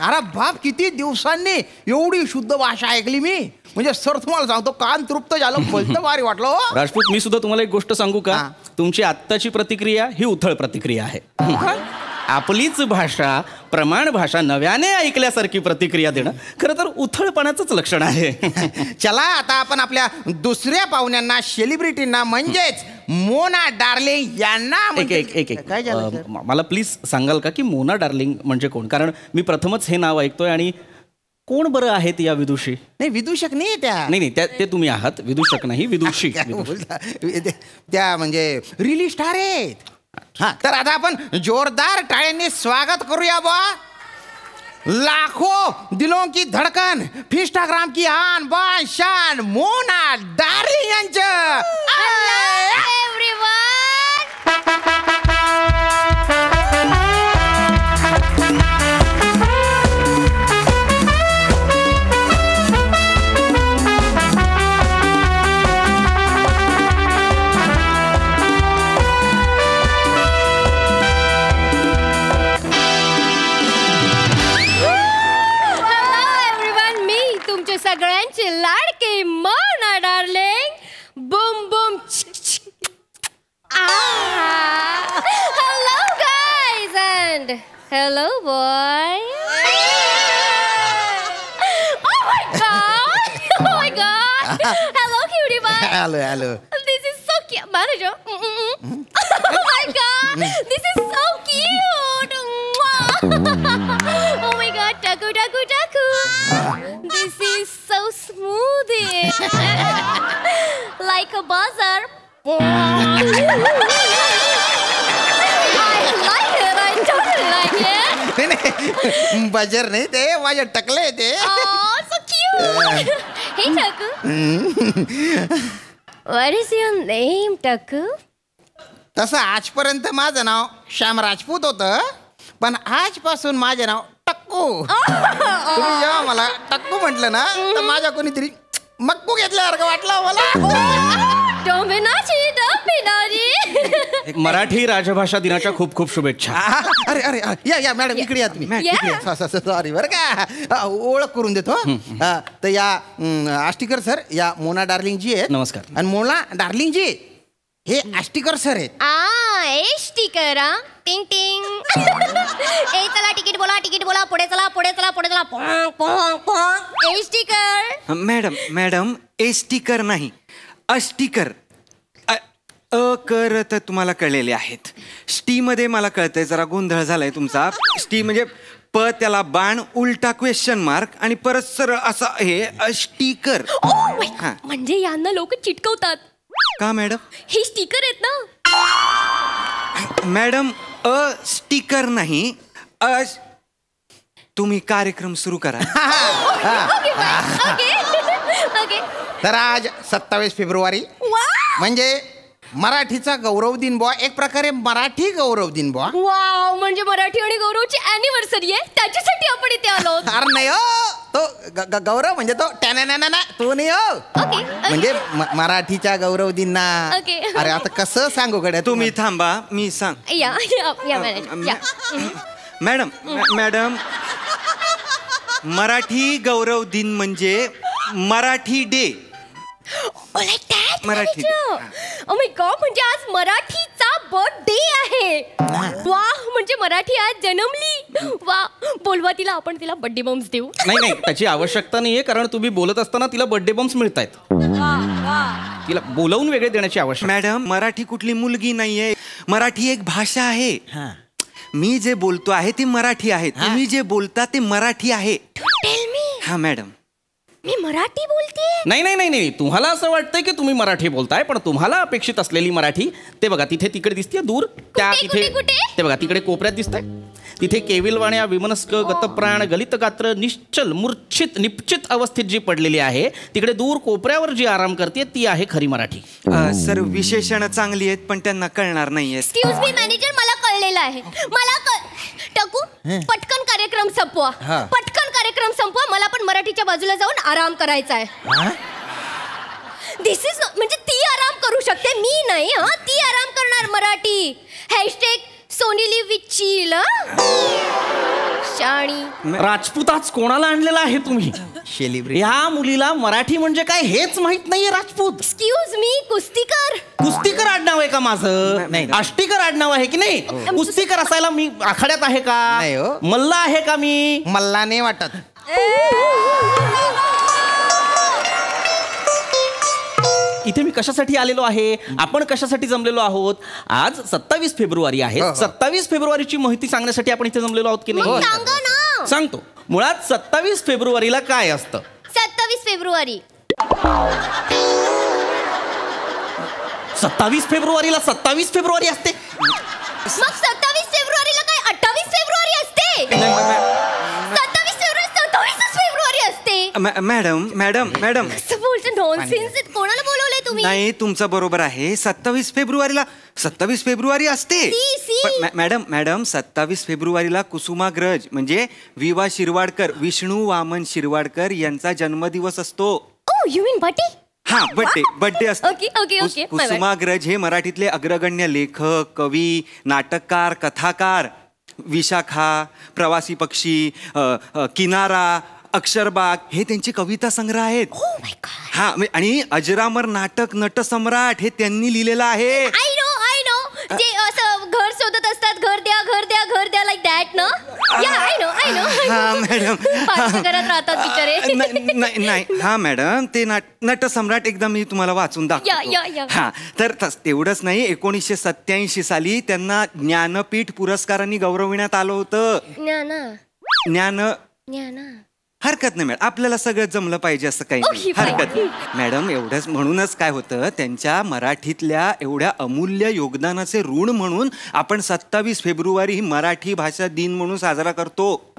C: अरे बाप, किती दिवसांनी एवढी शुद्ध भाषा ऐकली मी. म्हणजे सर तुम्हाला सांगतो कान तृप्त झालं, बोलतं भारी वाटलं.
I: राजपूत मी सुद्धा तुम्हाला एक गोष्ट सांगू का. तुमची आत्ताची प्रतिक्रिया ही उथळ प्रतिक्रिया आहे. आपलीच भाषा प्रमाण भाषा नव्याने ऐकल्यासारखी प्रतिक्रिया देणं खरं तर उथळपणाचंच लक्षण आहे.
C: चला आता आपण आपल्या दुसऱ्या पाहुण्यांना, सेलिब्रिटींना म्हणजेच मोना डार्लिंग यांना
I: काय झालं मला प्लीज सांगाल का की मोना डार्लिंग म्हणजे कोण. कारण मी प्रथमच हे नाव ऐकतोय आणि कोण बरं आहेत या विदुषी.
C: नाही विदूषक नाही त्या.
I: नाही ते तुम्ही आहात. विदूषक नाही, विदुषी.
C: त्या म्हणजे रिली स्टार आहेत. हा तर आता आपण जोरदार टाळ्यांनी स्वागत करूया बा. लाखों दिलों की धडकन, इंस्टाग्राम की आन बान शान मोना डार्लिंग यांचं.
D: सगळ्यांची लाडकी Mona darling. Boom boom. Hello guys and hello boy. Oh my god. Hello cutie pie.
C: Hello.
D: This is so cute. Manager. Oh my god. This is so cute. Oh my god. Taku. This is so smooth. Like a buzzer. I like it. I totally like it.
C: Buzzer नाही ते माझे टकले ते.
D: Oh, so cute. Hey, Taku. What is your name, Taku?
C: तसं आजपर्यंत माझं नाव श्याम राजपूत होतं, पण आजपासून माझे नाव टक्कू. तुम्ही जेव्हा मला टक्कू म्हटलं ना तर माझ्या कोणीतरी मक्कू घेतल्यासारखं वाटलं मला.
D: Don't be naughty.
I: मराठी राजभाषा दिनाच्या खूप खूप शुभेच्छा.
C: अरे या मॅडम इकडे या तुम्ही. सॉरी बरं का, ओळख करून देतो. तर या आष्टीकर सर या मोना डार्लिंग जी आहेत.
I: नमस्कार.
C: आणि मोना डार्लिंग जी हे आष्टीकर सर आहेत.
D: ए स्टिकर टिंग टिंग. ए चला तिकीट बोला पुढे चला पोंग पोंग पोंग. ए स्टिकर.
J: मॅडम स्टिकर नाही अस्टिकर. अकर तर तुम्हाला कळलेले आहेत. स्टी मध्ये मला कळतंय जरा गोंधळ झालाय तुमचा. स्टी म्हणजे प त्याला बाण उलटा क्वेश्चन मार्क आणि परत सरळ असा हे स्टिकर.
D: म्हणजे यांना लोक चिटकवतात
J: का मॅडम?
D: हे स्टिकर आहेत ना
J: मॅडम. स्टिकर नाही तुम्ही कार्यक्रम सुरू करा.
D: ओके.
C: तर आज 27 फेब्रुवारी म्हणजे मराठीचा गौरव दिन बुवा. एक प्रकारे मराठी गौरव दिन बुवा.
D: वाव, म्हणजे मराठी आणि गौरवची अॅनिव्हर्सरी आहे, त्याच्यासाठी आपण इथे आलो.
C: अरे नाही हो, तो गौरव म्हणजे तो तो नाही हो.
D: ओके.
C: म्हणजे मराठीच्या गौरव दिन ना.
D: ओके.
C: अरे आता कसं सांगू गड्या
J: तुम्ही थांबा मी सांग.
D: या मॅनेजर या.
J: मॅडम मराठी गौरव दिन म्हणजे Marathi day.
D: Marathi. Oh my God, म्हणजे आज मराठीचा बर्थडे आहे. वा, म्हणजे मराठी आज जन्मली. वा, बोलवा तिला, आपण तिला बर्थडे बम्स देऊ.
I: नाही त्याची आवश्यकता नाहीये, कारण तुम्ही बोलत असताना तिला बर्थडे बम्स मिळत आहेत. तिला बोलवून वेगळे देण्याची आवश्यकता.
J: मॅडम मराठी कुठली मुलगी नाहीये. मराठी एक भाषा आहे. मी जे बोलतो आहे ती मराठी आहे. तुम्ही जे बोलता ते मराठी आहे. हा मॅडम,
D: मी मराठी बोलते.
I: नाही तुम्हाला असं वाटतंय की तुम्ही मराठी बोलताय, पण तुम्हाला अपेक्षित असलेली मराठी ते बघा तिकडे दिसते दूर. त्या तिथे ते बघा तिकडे कोपऱ्यात दिसतंय. तिथे केविलवाण्या विमनस्क गतप्राण गलित गात्र निश्चल मूर्छित निपचित अवस्थेत जी पडलेली आहे, तिकडे दूर कोपऱ्यावर जी आराम करते ती आहे खरी मराठी.
J: सर विशेषण चांगली आहेत पण त्यांना कळणार नाहीये.
D: एक्सक्यूज मी मॅनेजर, मला कळलेलं आहे. मला टाकू पटकन कार्यक्रम संपवा. मला पण मराठीच्या बाजूला जाऊन आराम करायचा आहे. दिस इज म्हणजे ती आराम करू शकते, मी नाही. ती आराम करणार Marathi. Hashtag Sonali with chill. Shani
I: Rajput आज कोणाला आणलेला आहे तुम्ही? या मुलीला मराठी म्हणजे काय हेच माहित नाहीये. राजपूत.
D: एक्सक्यूज मी,
I: कुस्तीकर आडनाव आहे का माझं? आष्टीकर आडनाव आहे की नाही? कुस्तीकर असायला मी आखाड्यात आहे का?
C: नाही हो.
I: मल्ला आहे का मी?
C: मल्ला नाही वाटत.
I: इथे मी कशासाठी आलेलो आहे, आपण कशासाठी जमलेलो आहोत? आज 27 फेब्रुवारी आहे. 27 फेब्रुवारीची माहिती सांगण्यासाठी आपण इथे जमलेलो आहोत की नाही? सांगतो. मुळात 27 फेब्रुवारीला काय असतं?
D: 27 फेब्रुवारी
I: 27 फेब्रुवारीला 27 फेब्रुवारी असते.
D: मग 27 फेब्रुवारीला काय 28 फेब्रुवारी असते? 27 फेब्रुवारी असते.
J: मॅडम
D: कसं बोलतो? नॉनसेन्स. कोणाला बोलवलंय तुम्ही?
J: नाही तुमचं बरोबर आहे. 27 फेब्रुवारीला 27 फेब्रुवारी असते. मॅडम 27 फेब्रुवारीला कुसुमाग्रज म्हणजे विवा शिरवाडकर, विष्णू वामन शिरवाडकर यांचा जन्मदिवस असतो.
D: You mean birthday?
J: हा, बर्थडे असतो.
D: ओके.
J: कुसुमाग्रज हे मराठीतले अग्रगण्य लेखक, कवी, नाटककार, कथाकार. विशाखा, प्रवासी पक्षी, किनारा, अक्षरबाग हे त्यांचे कविता संग्रह आहेत. हा, आणि अजरामर नाटक नटसम्राट हे त्यांनी लिहिलेलं आहे.
D: आय नो जे असं घर शोधत असतात, घर द्या लाईक दॅट ना. या आय नो
J: हा मॅडम,
D: करत राहतात बिचारे.
J: नाही हा मॅडम, ते नटसम्राट एकदा मी तुम्हाला वाचून दाखवतो. हा, तर तेवढंच नाही, 1987 साली त्यांना ज्ञानपीठ पुरस्कारांनी गौरविण्यात आलं होतं. ज्ञान हरकत नाही मॅडम, आपल्याला सगळं जमलं पाहिजे असं काही नाही. हरकत नाही मॅडम. एवढंच म्हणूनच काय होतं, त्यांच्या मराठीतल्या एवढ्या अमूल्य योगदानाचे ऋण म्हणून आपण 27 फेब्रुवारी ही मराठी भाषा दिन म्हणून साजरा करतो.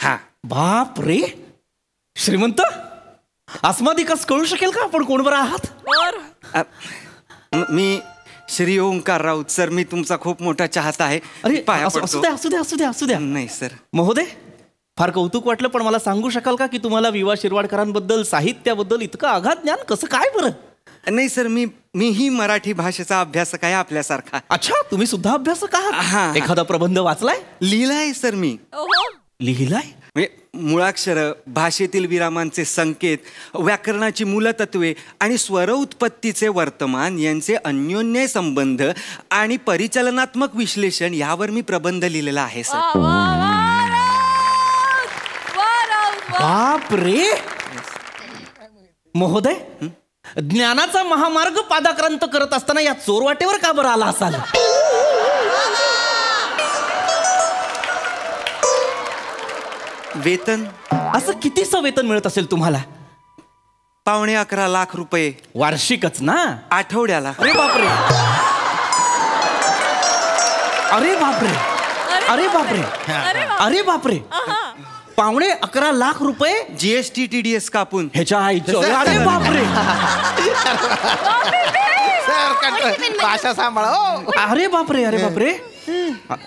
I: हा. बाप रे, श्रीमंत अस्मादिकास कळू शकेल का आपण कोण बरं आहात?
J: मी श्री ओंकार राऊत सर, मी तुमचा खूप मोठा चाहता आहे.
I: असू द्या.
J: नाही सर.
I: महोदय, फार कौतुक वाटलं, पण मला सांगू शकाल का की तुम्हाला विवा शिरवाडकरांबद्दल, साहित्याबद्दल इतकं अगाध ज्ञान कसं काय बरं?
J: नाही सर, मीही मराठी भाषेचा अभ्यासक आहे आपल्यासारखा.
I: अच्छा, तुम्ही सुद्धा अभ्यासक आहात? एखादा प्रबंध वाचलाय?
J: लिहिलाय सर मी.
I: लिहिलाय?
J: म्हणजे मुळाक्षर, भाषेतील विरामांचे संकेत, व्याकरणाची मूलतत्वे आणि स्वर उत्पत्तीचे वर्तमान यांचे अन्योन्य संबंध आणि परिचलनात्मक विश्लेषण यावर मी प्रबंध लिहिलेला आहे सर.
I: बाप रे महोदय, ज्ञानाचा महामार्ग पादाक्रांत करत असताना या चोरवाटेवर का बरं आला असाल?
J: वेतन
I: असं कितीचं वेतन मिळत असेल तुम्हाला?
J: 11.25 लाख रुपये
I: वार्षिकच ना?
J: आठवड्याला.
I: अरे बापरे, अरे बापरे, अरे बापरे, अरे बापरे, 11.25 लाख रुपये
J: GST TDS कापून.
I: ह्याच्या आईचं. अरे बापरे,
C: भाषा सांभाळा.
I: अरे बापरे, अरे बापरे,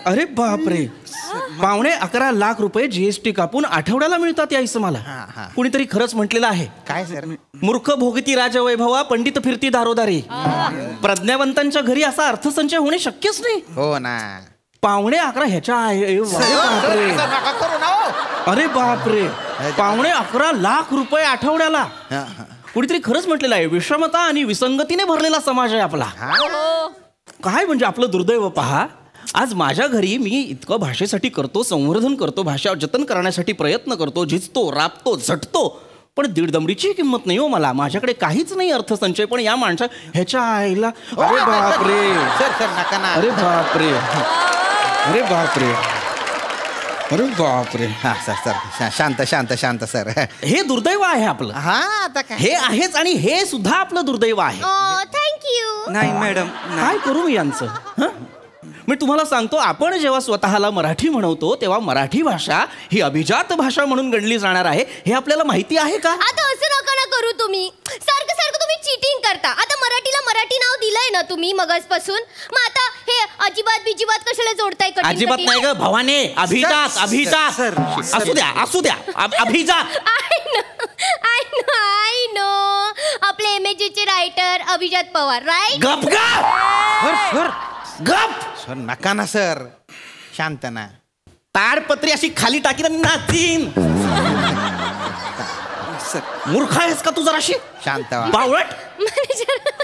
I: अरे बापरे, 11.25 लाख रुपये GST कापून आठवड्याला मिळतात यायचं मला. कुणीतरी खरंच म्हटलेलं आहे.
C: काय सर?
I: मूर्ख भोगती राजवैभवा, पंडित फिरती दारोदारी. प्रज्ञावंतांच्या घरी असा अर्थसंचय होणे शक्यच नाही.
C: हो ना.
I: 11.25 ह्याच्या बापरे, अरे बापरे, 11.25 लाख रुपये आठवड्याला. कुणीतरी खरंच म्हटलेलं आहे, विषमता आणि विसंगतीने भरलेला समाज आहे आपला. काय म्हणजे आपलं दुर्दैव पहा. आज माझ्या घरी मी इतकं भाषेसाठी करतो, संवर्धन करतो, भाषा जतन करण्यासाठी प्रयत्न करतो, झिजतो, राबतो, झटतो, पण दीड दमडीची किंमत नाही हो मला. माझ्याकडे काहीच नाही अर्थसंचय, पण या माणसा ह्याच्या आईला. अरे बापरे,
C: सर नका ना.
I: अरे बापरे, अरे बापरे, अरे बापरे.
C: हा सर सर शांत शांत शांत सर.
I: हे दुर्दैव आहे आपलं.
C: हा आता काय
I: हे आहेच आणि हे सुद्धा आपलं दुर्दैव आहे.
D: थँक्यू.
J: नाही मॅडम,
I: काय करू मी यांचं? मी तुम्हाला सांगतो, आपण जेव्हा स्वतःला मराठी म्हणवतो तेव्हा मराठी भाषा ही अभिजात भाषा म्हणून गणली जाणार आहे, हे आपल्याला माहिती आहे का?
D: आता असं नका ना करू तुम्ही. सारखं सारखं तुम्ही चीटिंग करता. आता मराठीला मराठी नाव दिलंय ना तुम्ही मगासपासून, मग आता हे अजिबात बिजिबात कशाला जोडताय?
I: अजिबात नाही ग भवाने, अभिजात, अभिजात. असू द्या, असू द्या, अभिजात.
D: आय नो आपले MAG चे रायटर अभिजात पवार, राईट?
I: गप गप गप
C: सर नका ना सर. शांत ना.
I: ताडपत्री अशी खाली टाकी नाचीन. मूर्ख आहेस का तू जराशी?
C: शांत
I: बावळट.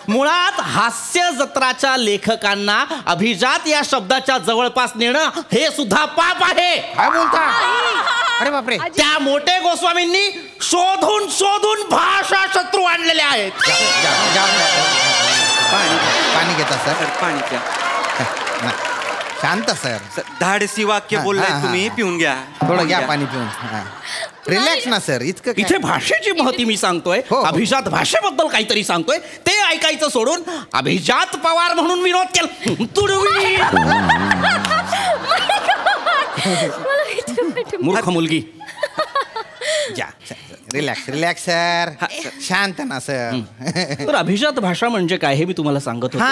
I: मुळात हास्य जत्राच्या लेखकांना अभिजात या शब्दाच्या जवळपास नेणं हे सुद्धा पाप आहे.
C: काय बोलता? अरे बापरे.
I: त्या मोठे गोस्वामींनी शोधून शोधून भाषा शत्रू आणलेले आहेत.
C: पाणी घेता सर?
J: पाणी प्या.
C: शांत सर.
J: धाडसी वाक्य बोललाय तुम्ही, पिऊन घ्या.
C: थोडं घ्या पाणी पिऊन. रिलॅक्स ना सर. इतकं
I: इथे भाषेची महती मी सांगतोय, अभिजात भाषेबद्दल काहीतरी सांगतोय, ते ऐकायचं सोडून अभिजात पवार म्हणून विनोद केला. तुडवी मूर्ख मुलगी.
C: Relax relax sir. शांत ना सर.
I: तर अभिजात भाषा म्हणजे काय हे मी तुम्हाला सांगत होतो.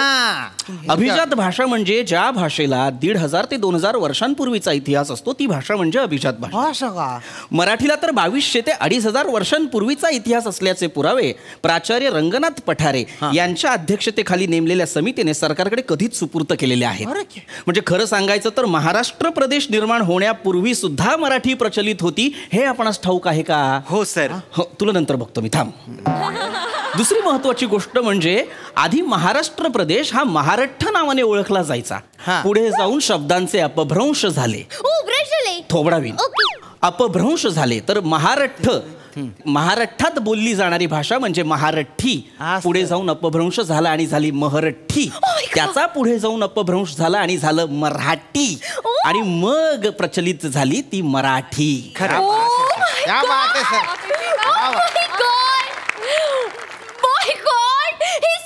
I: अभिजात भाषा म्हणजे ज्या भाषेला 1500 ते 2000 वर्षांपूर्वीचा इतिहास असतो, ती भाषा म्हणजे अभिजात भाषा. मराठीला तर 2200 ते 2500 वर्षांपूर्वीचा इतिहास असल्याचे पुरावे प्राचार्य रंगनाथ पठारे यांच्या अध्यक्षतेखाली नेमलेल्या समितीने सरकारकडे कधीच सुपूर्त केलेले आहेत. म्हणजे खरं सांगायचं तर महाराष्ट्र प्रदेश निर्माण होण्यापूर्वी सुद्धा मराठी प्रचलित होती, हे आपणास ठाऊक आहे का?
J: हो सर.
I: हो, तुला नंतर बघतो मी, थांब. दुसरी महत्वाची गोष्ट म्हणजे आधी महाराष्ट्र प्रदेश हा महारठ्ठ नावाने ओळखला जायचा. पुढे जाऊन शब्दांचे अपभ्रंश झाले. थोबडावीन. अपभ्रंश झाले तर महारठ्ठ, महाराष्ट्रात बोलली जाणारी भाषा म्हणजे महारठ्ठी. पुढे जाऊन अपभ्रंश झाला आणि झाली महरठ्ठी. त्याचा पुढे जाऊन अपभ्रंश झाला आणि झालं मराठी. आणि मग प्रचलित झाली ती मराठी.
C: क्या बात है सर.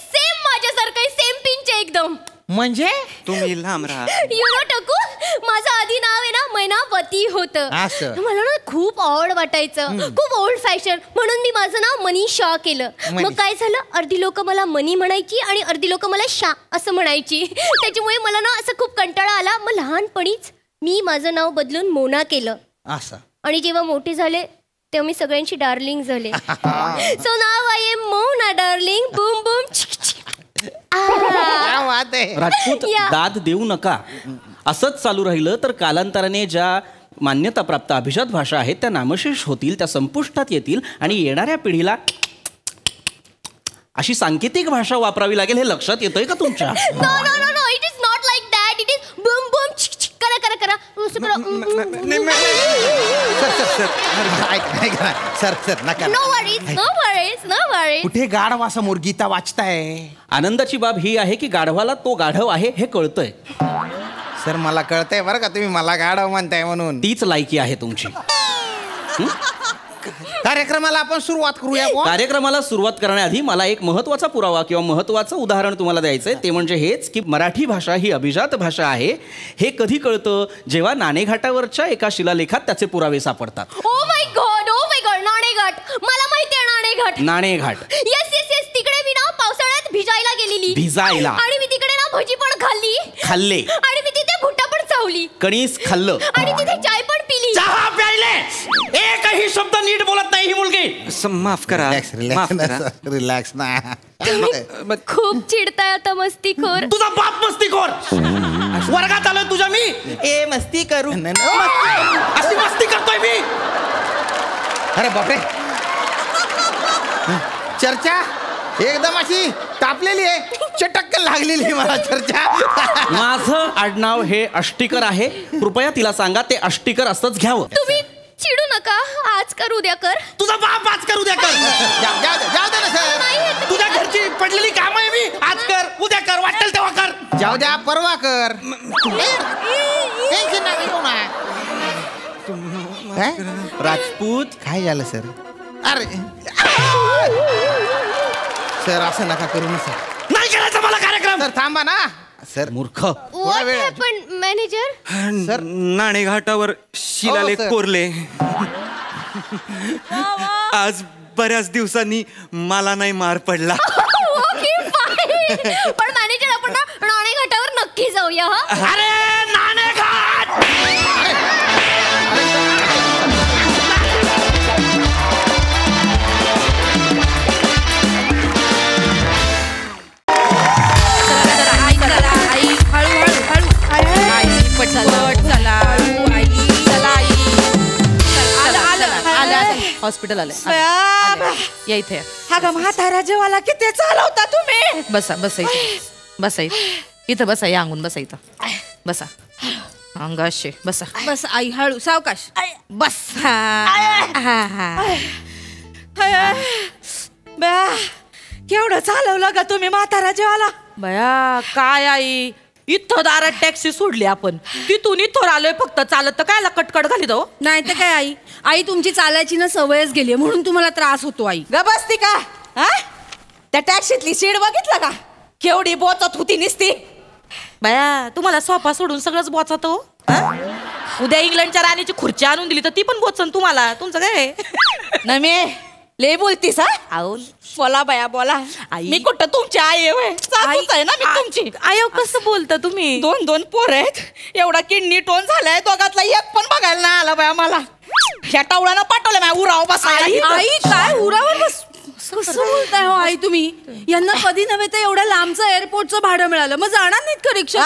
D: सेम माझ्यासारखं, सेम पिंच एकदम.
C: म्हणजे
J: तुम्ही लांब राहा.
D: यू नो टकू, माझं आधी नाव आहे ना मैनावती होतं. मला ना खूप ऑड वाटायचं, खूप ओल्ड फॅशन, म्हणून मी माझं नाव मनीषा केलं. मग काय झालं, अर्धी लोक मला मनी म्हणायची आणि अर्धी लोक मला शा असं म्हणायची. त्याच्यामुळे मला ना असं खूप कंटाळा आला. मग लहानपणीच मी माझं नाव बदलून मोना केलं. आणि जेव्हा मोठे झाले तेव्हा मी सगळ्यांची डार्लिंग झाले. सो नाव I am Mona darling. Boom boom.
I: Rajput दाद देऊ नका. असंच चालू राहिलं तर कालांतराने ज्या मान्यताप्राप्त अभिजात भाषा आहेत त्या नामशेष होतील, त्या संपुष्टात येतील आणि येणाऱ्या पिढीला अशी सांकेतिक भाषा वापरावी लागेल. हे लक्षात येतंय का तुमच्या?
D: No it is not like that. It is boom boom करा
C: सर नका.
D: No worries.
C: कुठे गाढवा समोर गीता वाचताय?
I: आनंदाची बाब ही आहे की गाढवाला तो गाढव आहे हे कळतंय.
C: सर मला कळतंय बरं का, तुम्ही मला गाढव म्हणताय म्हणून.
I: तीच लायकी आहे तुमची.
C: कार्यक्रमाला आपण सुरुवात करूया.
I: कार्यक्रमाला सुरुवात करण्याआधी मला एक महत्वाचा पुरावा किंवा महत्वाचं उदाहरण तुम्हाला द्यायचंय. ते म्हणजे हेच की मराठी भाषा ही अभिजात भाषा आहे हे कधी कळतं, जेव्हा नाणेघाटावरच्या एका शिलालेखात त्याचे पुरावे सापडतात.
D: Oh my God Naneghat. मला माहिती आहे नाणेघाट. येस तिकडे मी ना पावसाळ्यात भिजायला गेलेली. आणि मी तिकडे ना भजी पण खाल्ले. आणि मी तिथे भुट्टा पण चावली.
I: कणीस खाल्लं.
D: आणि तिथे चाय पण पिली.
I: चहा प्यायले. एकही शब्द नीट बोलत नाही ही मुलगी.
J: माफ करा.
C: रिलॅक्स ना.
D: खूप चिडताय आता मस्तीखोर.
I: तुझा बाप मस्तीखोर. वर्गात आलोय तुझ्या मी.
C: ए मस्ती करू.
I: अशी मस्ती करतोय मी.
C: अरे बापरे. चर्चा एकदम अशी तापलेली आहे. चटक्क लागलेली मला चर्चा.
I: माझं आडनाव हे अष्टीकर आहे. कृपया तिला सांगा ते अष्टीकर असंच घ्यावं.
D: तुम्ही चिडू नका. आज कर उद्या कर.
I: तुझा बाप आज कर उद्या कर.
C: जाऊ दे ना सर.
I: तुझ्या घरची पडलेली काम आहे मी. आज कर उद्या कर वाटेल तेव्हा कर.
C: जाऊ द्या परवा कर.
I: राजपूत
C: काय झालं सर? अरे सर असं नका करू ना सर.
I: नाही करायचा मला कार्यक्रम.
C: सर थांबा ना सर.
I: मूर्ख.
D: What happened, manager?
J: सर नाणेघाटावर शिलालेख कोरले. आज बऱ्याच दिवसांनी मला नाही मार पडला.
D: पण मॅनेजर आपण ना नाणेघाटावर नक्की जाऊया.
I: अरे नाणेघाट.
K: हॉस्पिटल आलं या इथे.
L: हा ग म्हातारा जेवाला किती चालवता तुम्ही.
K: बसा बसा इथं बसा. या अंगून बसा इथं. बसा अंगाशे बसा.
L: बस आई हळू सावकाश बस. केवढं चालवलं का तुम्ही म्हातारा जेवाला.
K: बया काय आई इथं दारात टॅक्सी सोडली आपण. तिथून इथं आलोय फक्त चालत. तर काय कटकट घाली दो.
L: नाही तर काय आई तुमची चालायची ना सवयच गेली म्हणून तुम्हाला त्रास होतो. आई ग बसती का. त्या टॅक्सीतली सीट बघितलं का केवढी बोचत होती निसती.
K: बया तुम्हाला सोफा सोडून सगळंच बोचत हो. उद्या इंग्लंडच्या राणीची खुर्ची आणून दिली तर ती पण बोचन तुम्हाला. तुमचं काय
L: ना मी लय बोलतीस. बोला बया बोला. मी कुठं तुमची आई आहे ना. मी तुमची
K: आई कसं बोलता तुम्ही.
L: 2 पोर आहेत. एवढा किडनी टोन झालाय. दोघातला एक पण बघायला नाही आला बया मला. ह्या टावळ्यानं पाठवलं माझ्या उराव बसायला. आई काय उरावर बस. कसं बोलताय हो आई तुम्ही. यांना कधी नव्हे तर एवढ्या लांबचं एअरपोर्टचं भाडं मिळालं. मग जाणार नाहीत का रिक्षा.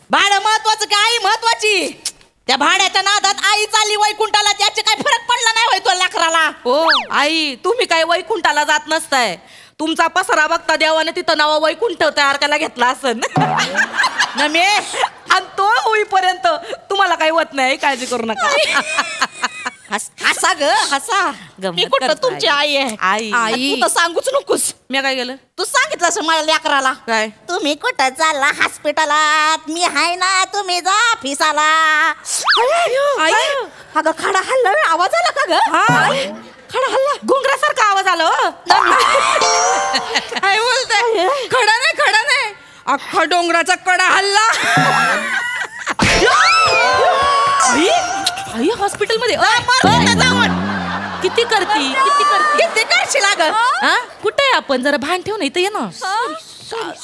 L: भाडं महत्वाचं का आई महत्वाची. त्या भाड्याच्या नादात आई चालली वैकुंठाला. त्याचे काय फरक पडला नाही होय तो लेकराला.
K: हो आई तुम्ही काय वैकुंठाला जात नसताय. तुमचा पसरा बघता देवाने तिथं नाव वैकुंठ तयार करायला घेतला असन. आणि तो होईपर्यंत तुम्हाला काही होत नाही. काळजी करू नका.
L: हसा ग हसा. मी कुठं तुमची आई आहे.
K: आई
L: तू तर सांगूच नकोस.
K: मी काय केलं.
L: तू सांगितलं असं मला लेकराला.
K: काय
L: तुम्ही कुठं चालला हॉस्पिटलात. मी हाय ना तुम्ही जा ऑफिसाला. अगं खडा हल्ला. आवाज आला का ग. खडा हल्ला
K: घुंगरासारखा आवाज आला.
L: काय बोलताय. खडा नाही अख्खा डोंगराचा कडा हल्ला.
K: आई हॉस्पिटल मध्ये किती करती
L: किती करशील अगं.
K: कुठे आहे आपण. जरा भान ठेव नाही तर ये ना.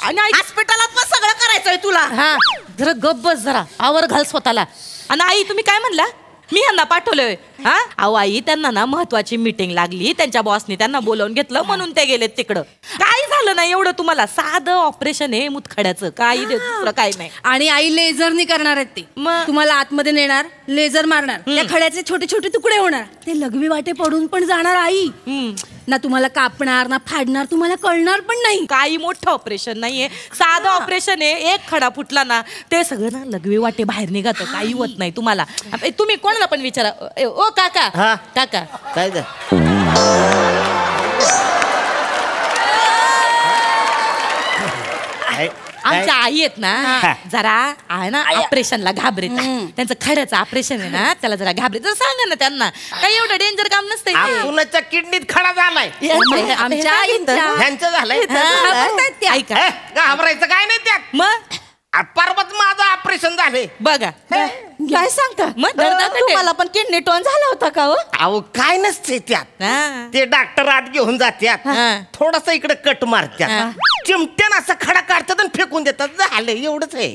L: आणि हॉस्पिटलात पण सगळं करायचंय तुला.
K: जरा गप बस. जरा आवर घाल स्वतःला. आणि आई तुम्ही काय म्हणला. मी ह्यांना पाठवलंय. हा अहो आई त्यांना ना महत्वाची मीटिंग लागली, त्यांच्या बॉसने त्यांना बोलावून घेतलं म्हणून ते गेलेत तिकडं. काय झालं नाही एवढं तुम्हाला, साधं ऑपरेशन आहे मुतखड्याचं, काही दुसरं काय नाही.
M: आणि आई लेझरनी करणार आहेत ते. तुम्हाला आतमध्ये नेणार, लेझर मारणार, त्या खड्याचे छोटे छोटे तुकडे होणार, ते लघवी वाटे पडून पण जाणार आई. ना तुम्हाला कापणार ना फाडणार, तुम्हाला कळणार पण नाही.
K: काही मोठं ऑपरेशन नाहीये, साधं ऑपरेशन आहे. एक खडा फुटला ना ते सगळं ना लघवी वाटे बाहेर निघत, काही होत नाही तुम्हाला. तुम्ही कोणाला पण विचारा. ओ काका काका
N: काय
K: आमच्या आई आहेत ना जरा आहे ना ऑपरेशनला घाबरेत. त्यांचं खड्याचं ऑपरेशन आहे ना, त्याला जरा घाबरेत. जरा सांगा ना त्यांना, काही एवढं डेंजर काम नसतंय.
N: कुणाच्या किडनीत खडा झालाय,
K: आमच्या
N: ह्यांचं झालंय.
K: ऐका
N: घाबरायचं काय नाही त्यात.
K: मग
N: पर्वत माझं ऑपरेशन झाले
K: बघा.
L: काय सांगता
K: मग
L: तुम्हाला पण किडनी टोन झाला होता का हो?
N: अहो काय नसते त्यात, ते डॉक्टर आत घेऊन जात्यात, थोडस इकडे कट मारत्यात, चिमट्यान असं खडा काढतात आणि फेकून देतात, झालं एवढंच आहे.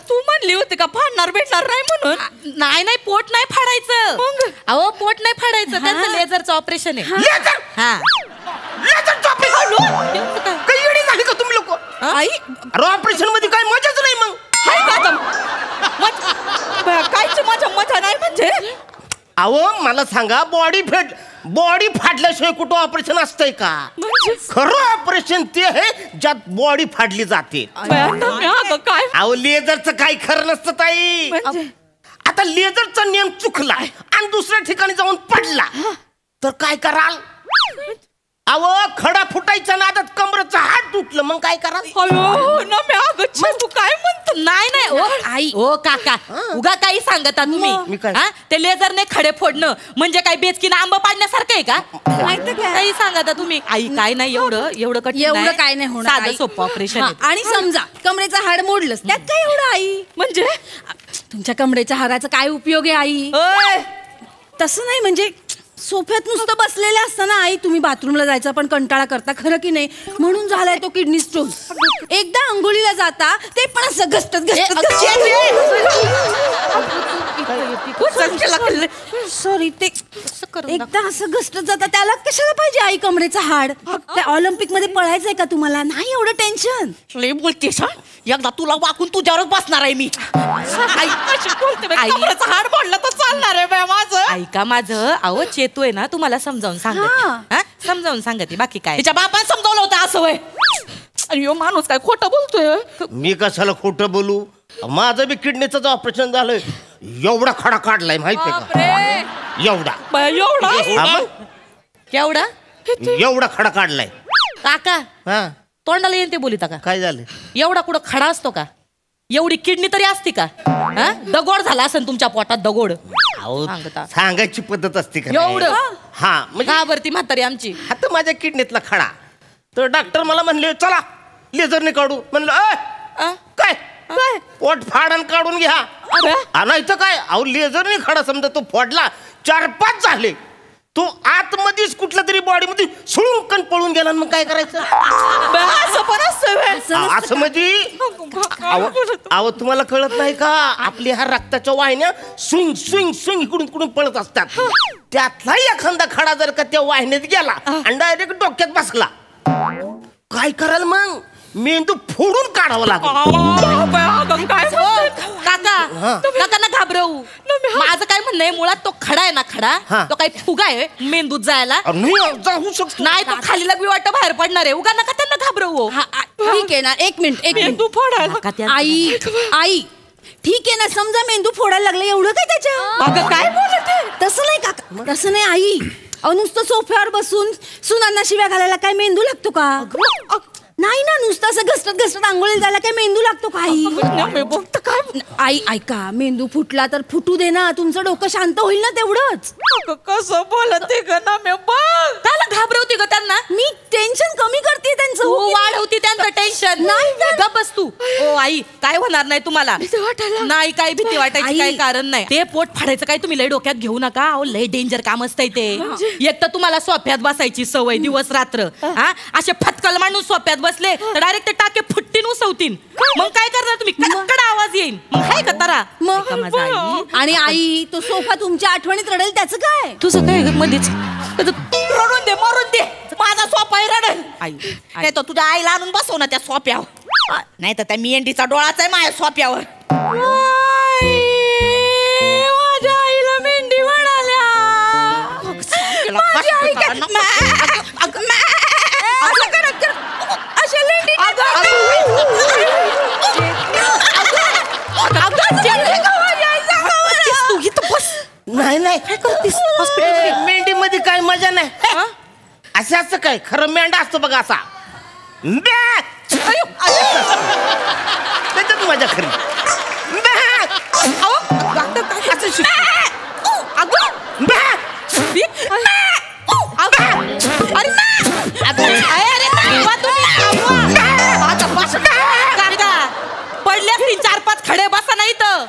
K: तू म्हणली होती का फाडणार भेटणार नाही म्हणून? नाही नाही, पोट नाही फाडायचं. अहो पोट नाही फाडायचं, त्यांचं लेझरचं ऑपरेशन आहे.
N: काही येडी झाली का तुम्ही लोक? ऑपरेशन मध्ये काय मजाच नाही मग.
L: कायची मजा नाही म्हणजे?
N: अहो मला सांगा, बॉडी फाडल्याशिवाय कुठं ऑपरेशन असतंय का? खरं ऑपरेशन ते आहे ज्यात बॉडी फाडली जाते. अहो लेझरचं काही खरं नसतं ताई. आता लेझरचा नियम चुकला आणि दुसऱ्या ठिकाणी जाऊन पडला तर काय कराल? अहो खडा फुटायचा ना, आता कमरेचा हात तुटलं, मग काय कराल?
K: तू काय म्हणतो? नाही नाही ओ आई ओ काका, उगा काही सांगता तुम्ही. ते लेझरने खडे फोडणं म्हणजे काय बेचकीनं आंबा पाडण्यासारखं आहे का? काही सांगता तुम्ही. आई काय नाही, एवढं कठीण
M: एवढं काय नाही होणार,
K: साधं सोपं ऑपरेशन.
M: आणि समजा कमरेचं हाड मोडलंच, त्यात काय एवढं आई?
K: म्हणजे
M: तुमच्या कमरेच्या हाडाचा काय उपयोग आहे आई? तसं नाही, म्हणजे सोफ्यात नुसतं बसलेले असताना आई तुम्ही बाथरूमला जायचा पण कंटाळा करता, खरं की नाही? म्हणून झालाय तो किडनी स्टोन. एकदा अंघोळीला जाता ते पण असं घसटत सॉरी, ते एकदा असं घसटत जाता, त्याला कशाला पाहिजे आई कमरेचं हाड? त्या ऑलिम्पिक मध्ये पळायचंय का तुम्हाला? नाही एवढं टेन्शन.
K: एकदा तुला वाकून तुझ्यावरच बसणार आहे मी.
L: हाड पडलं तर चालणार आहे बाय माझं.
K: ऐका माझं, अहो चेतू ना तुम्हाला समजावून सांगते, समजावून सांगते, बाकी काय. तिच्या बापाने समजावलं होतं असं वय.
L: अयो माणूस काय खोटं बोलतोय?
N: मी कशाला खोटं बोलू? माझं बी किडनीचं ऑपरेशन झालंय, एवढा खडा काढलाय माहितीये का? एवढा खडा काढलाय
K: काका. तोंडाला येते बोलिता का?
N: काय झालं?
K: एवढा कुठं खडा असतो का? एवढी किडनी तरी असती का? दगोड झाला असेल तुमच्या पोटात, दगोड.
N: सांगायची पद्धत असते का?
K: एवढं
N: हा म्हणजे
K: घाबरती म्हातारी आमची.
N: आता माझ्या किडनीतला खडा, तर डॉक्टर मला म्हणले चला लेझरने काढू. म्हणलं काय पोट फाडून काढून घ्या. नाही तर काय, अहो लेझरने खडा समजा तो फोडला, 4-5 झाले, तो आतमध्येच कुठल्या तरी बॉडी मध्ये सुळून पळून गेला, मग काय करायचं? असं म्हणजे अहो तुम्हाला कळत नाही का? आपल्या ह्या रक्ताच्या वाहिन्या स्विंग स्विंग स्विंग इकडून तिकडून पळत असतात. त्यातला एखादा खडा जर का त्या वाहिन्यात गेला आणि डायरेक्ट डोक्यात बसला, काय कराल मग? मेंदू फोडून काढावं लागेल.
K: काका ना घाबरवू. माझं काय म्हणणं आहे, मुळात तो खडा आहे ना, खडा तो काही फुगा आहे मेंदूत जायला?
N: जाऊ शकतो.
K: नाही, तो खाली लगवी वाटत बाहेर पडणार आहे. उगा नका त्यांना घाबरवू.
M: ठीक आहे ना, एक मिनिट मेंदू फोडायला. आई आई ठीक आहे ना, समजा मेंदू फोडायला लागला, एवढं काय त्याच्या?
L: काय बोलत?
M: तसं नाही काका, तसं नाही आई. अहो नुसतं सोफ्यावर बसून सुनांना शिव्या घालायला काय मेंदू लागतो का? नाही ना, नुसतं असं घसरत आंघोळीला जायला काय मेंदू लागतो काही? आई ऐका, मेंदू फुटला तर फुटू दे ना, तुमचं डोकं शांत होईल ना तेवढंच.
L: कसं बोलते ग ना मी?
K: त्याला घाबरवते ग त्यांना.
M: मी टेन्शन कमी करते त्यांचं,
K: वाढवते त्यांचं टेन्शन. नाही गप बस तू. ओ आई, काय होणार नाही तुम्हाला. नाही, काय भीती वाटायची काही कारण नाही. ते पोट फाडायचं काय तुम्ही लय डोक्यात घेऊ नका. अहो लय डेंजर काम असतंय ते. एक तर तुम्हाला सोफ्यात बसायची सवय दिवस रात्र, असे फटकल मांडून सोफ्यात बसले तर डायरेक्ट ते टाके फुट्टीन उसवतीन. मग काय करणार तुम्ही? कडकड आवाज येईल. मग काय करतारा?
M: मग माझा आई. आणि आई तो सोफा तुमच्या आठवणीत रडेल त्याचं काय?
K: तुझं काय मध्येच रडून दे मरून दे. माझा सोफा रडेल. आई नाही तर तुझ्या आईला आणून बसव ना त्या सोफ्यावर. नाही तर त्या मेंढीचा डोळाच आहे माझ्या सोफ्यावर. माझ्या आईला मेंढी म्हणाल्या.
N: नाही मेंढी मध्ये काय मजा नाही. असं असं काय खरं मेंढा असतो बघा असा. त्याच्यात मजा खरी.
K: पडल्या 3-4-5 खडे बसा नाही तर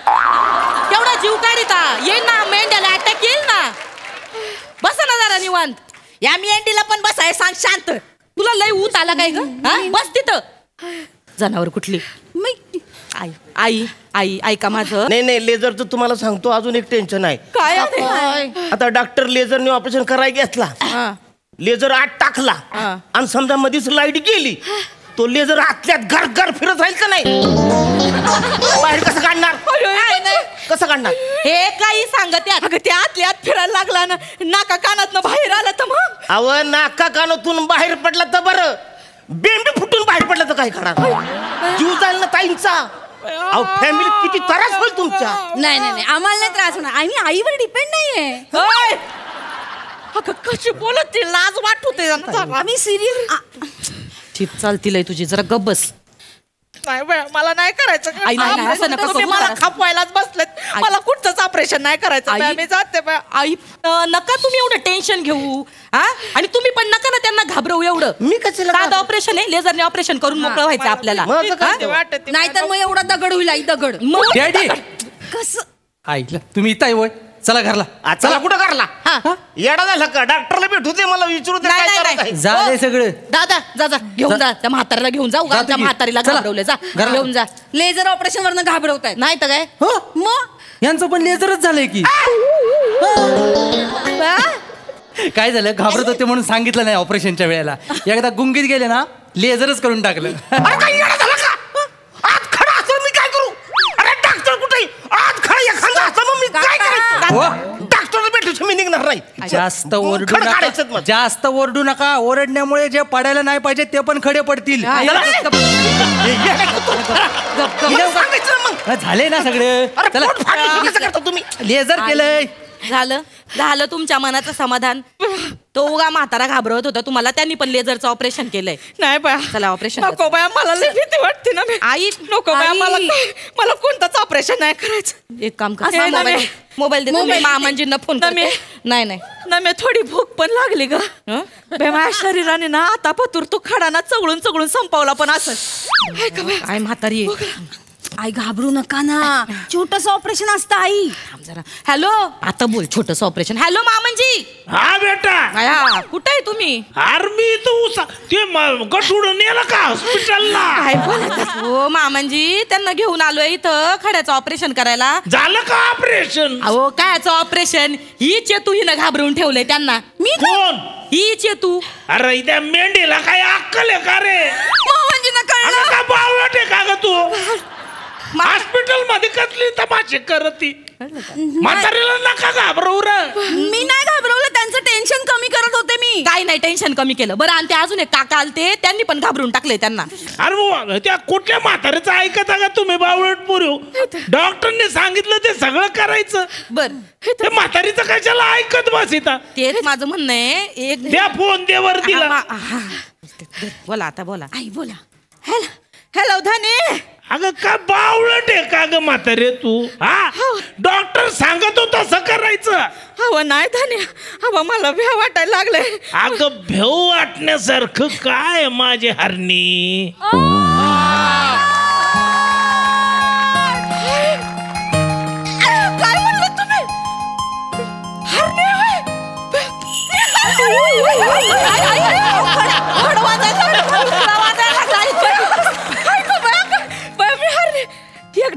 K: तेवढा जीव काढिता येईल ना. मेंढ्याला अटॅक येईल ना. बसा ना जरा निवांत. या मेंढीला पण बसाय सांग शांत. तुला लय ऊत आला काय ग? बस तिथं. जनावर कुठली? आई आई आई ऐका माझं.
N: नाही लेझरचं तुम्हाला सांगतो अजून एक टेन्शन आहे.
K: काय
N: आता डॉक्टर लेझरने ऑपरेशन करायला घेतला. लेझर आत टाकला आणि समजा मध्येच लाईट गेली तो लेझर आतल्यात घर घर फिरत राहील का नाही? बाहेर कसं काढणार? कसं काढणार?
K: हे काही सांगत ते आतल्यात फिरायला लागला ना. नाका कानात बाहेर आला तर मग.
N: अव नाका कानातून बाहेर पडला तर बरं. बेंबी फुटून बाहेर पडला तर काय करणार? जीव जाईल ना ताईंचा. अहो फॅमिली किती त्रास होईल तुमच्या.
M: नाही आम्हाला नाही त्रास होणार. आणि आईवर डिपेंड नाहीये.
K: कशी बोलत ती लाज वाटते.
M: आम्ही सिरियस
K: चिप चालतील तुझी जरा गब्बस. नाही मला नाही करायचं. मला खापवायलाच बसलेत. मला कुठचंच ऑपरेशन नाही करायचं. मी जाते आई. नका तुम्ही एवढं टेन्शन घेऊ. आणि तुम्ही पण नका ना त्यांना घाबरवू एवढं.
N: मी कसं
K: साधं ऑपरेशन आहे. लेझरने ऑपरेशन करून मोकळं व्हायचं आपल्याला.
M: नाहीतर मग एवढा दगड होईल आई. दगड कसं
F: ऐकलं तुम्ही इथं आहे. चला घरला.
N: चला कुठं घरला? येडा झाला का? डॉक्टरला भेटू दे मला विचारू दे.
F: झालंय सगळं.
K: दादा जा घेऊन जा त्या म्हातारीला घेऊन जाऊ. त्या म्हातारीला घाबरवले. जा घेऊन जा.
M: लेझर ऑपरेशन वरनं घाबरवतायत.
K: नाही तर काय
M: मग
F: यांचं पण लेझरच झालंय की. काय झालं घाबरत होते म्हणून सांगितलं नाही ऑपरेशनच्या वेळेला. एकदा गुंगीत गेले ना लेझरच करून टाकलं.
N: आज खडा असं मी काय करू? अरे डॉक्टर कुठे? आज खडा एखादा असं मग मी काय करायचं? डॉक्टरला भेटू मी निघणार नाही.
F: जास्त ओरडू नका. जास्त ओरडू नका. ओरडण्यामुळे जे पडायला नाही पाहिजे ते पण खडे पडतील. झाले ना सगळे.
N: तुम्ही
K: लेझर केलंय. झालं तुमच्या मनाचं समाधान. तो उगा म्हातारा घाबरवत होता तुम्हाला. त्यांनी पण लेझरचं ऑपरेशन केलंय. नाही बाया चला ऑपरेशन. नको बाया मला लई भीती वाटते ना. आई नको बाया मला कोणतंच ऑपरेशन नाही करायचं. एक काम कर मोबाईल दे. मामांजींना फोन कर. नाही थोडी भूक पण लागली ग. माझ्या शरीराने ना आता पतूर तो खडाना चवळून संपवला पण असं. आई म्हातारी
M: आई घाबरू नका ना. छोटस ऑपरेशन असतं आई.
K: जरा हॅलो आता बोल. छोटस ऑपरेशन. हॅलो मामनजी.
O: हा बेटा
K: कुठे आहे तुम्ही?
O: आर्मी तू ते गठुडून नेलं का हॉस्पिटलला?
K: काय बोलत हो मामनजी. त्यांना घेऊन आलोय इथं खड्याचं ऑपरेशन करायला.
O: झालं का ऑपरेशन?
K: अहो कायचं ऑपरेशन? ही चेतू हिनं घाबरवून ठेवलंय त्यांना.
O: मी कोण?
K: ही चेतू.
O: अरे इथं मेंढीला काय अक्कल आहे का रे?
K: मामनजींना कळलं
O: का? बावळट आहे का ग तू? हॉस्पिटल मध्ये कसली तमाशे करती? म्हातारीला नका घाबरवू रे.
M: मी नाही घाबरवलं. त्यांचं टेन्शन कमी करत होते मी.
K: काय नाही टेन्शन कमी केलं. बरं आणि ते अजून एक काका आलते त्यांनी पण घाबरून टाकले त्यांना.
O: अरे त्या कुठल्या म्हातारीचं ऐकता का तुम्ही बावळट पोरं? डॉक्टरने सांगितलं ते सगळं करायचं.
K: बर
O: ते म्हातारीचं कशाला ऐकत बसिता?
K: तेच माझं म्हणणं आहे. एक
O: द्या फोन दे वर तिला.
K: बोला आता बोला.
M: आई बोला.
K: हॅलो धने.
O: अगं का बावळट आहे का ग म्हातारे तू? डॉक्टर सांगत होत तसं करायचं.
K: हवं नाही धन्य. हवं मला भेव वाटायला लागलंय.
O: अगं भेव वाटण्यासारखं काय माझे हरणी?
K: काय म्हणलं तुम्ही? हरणी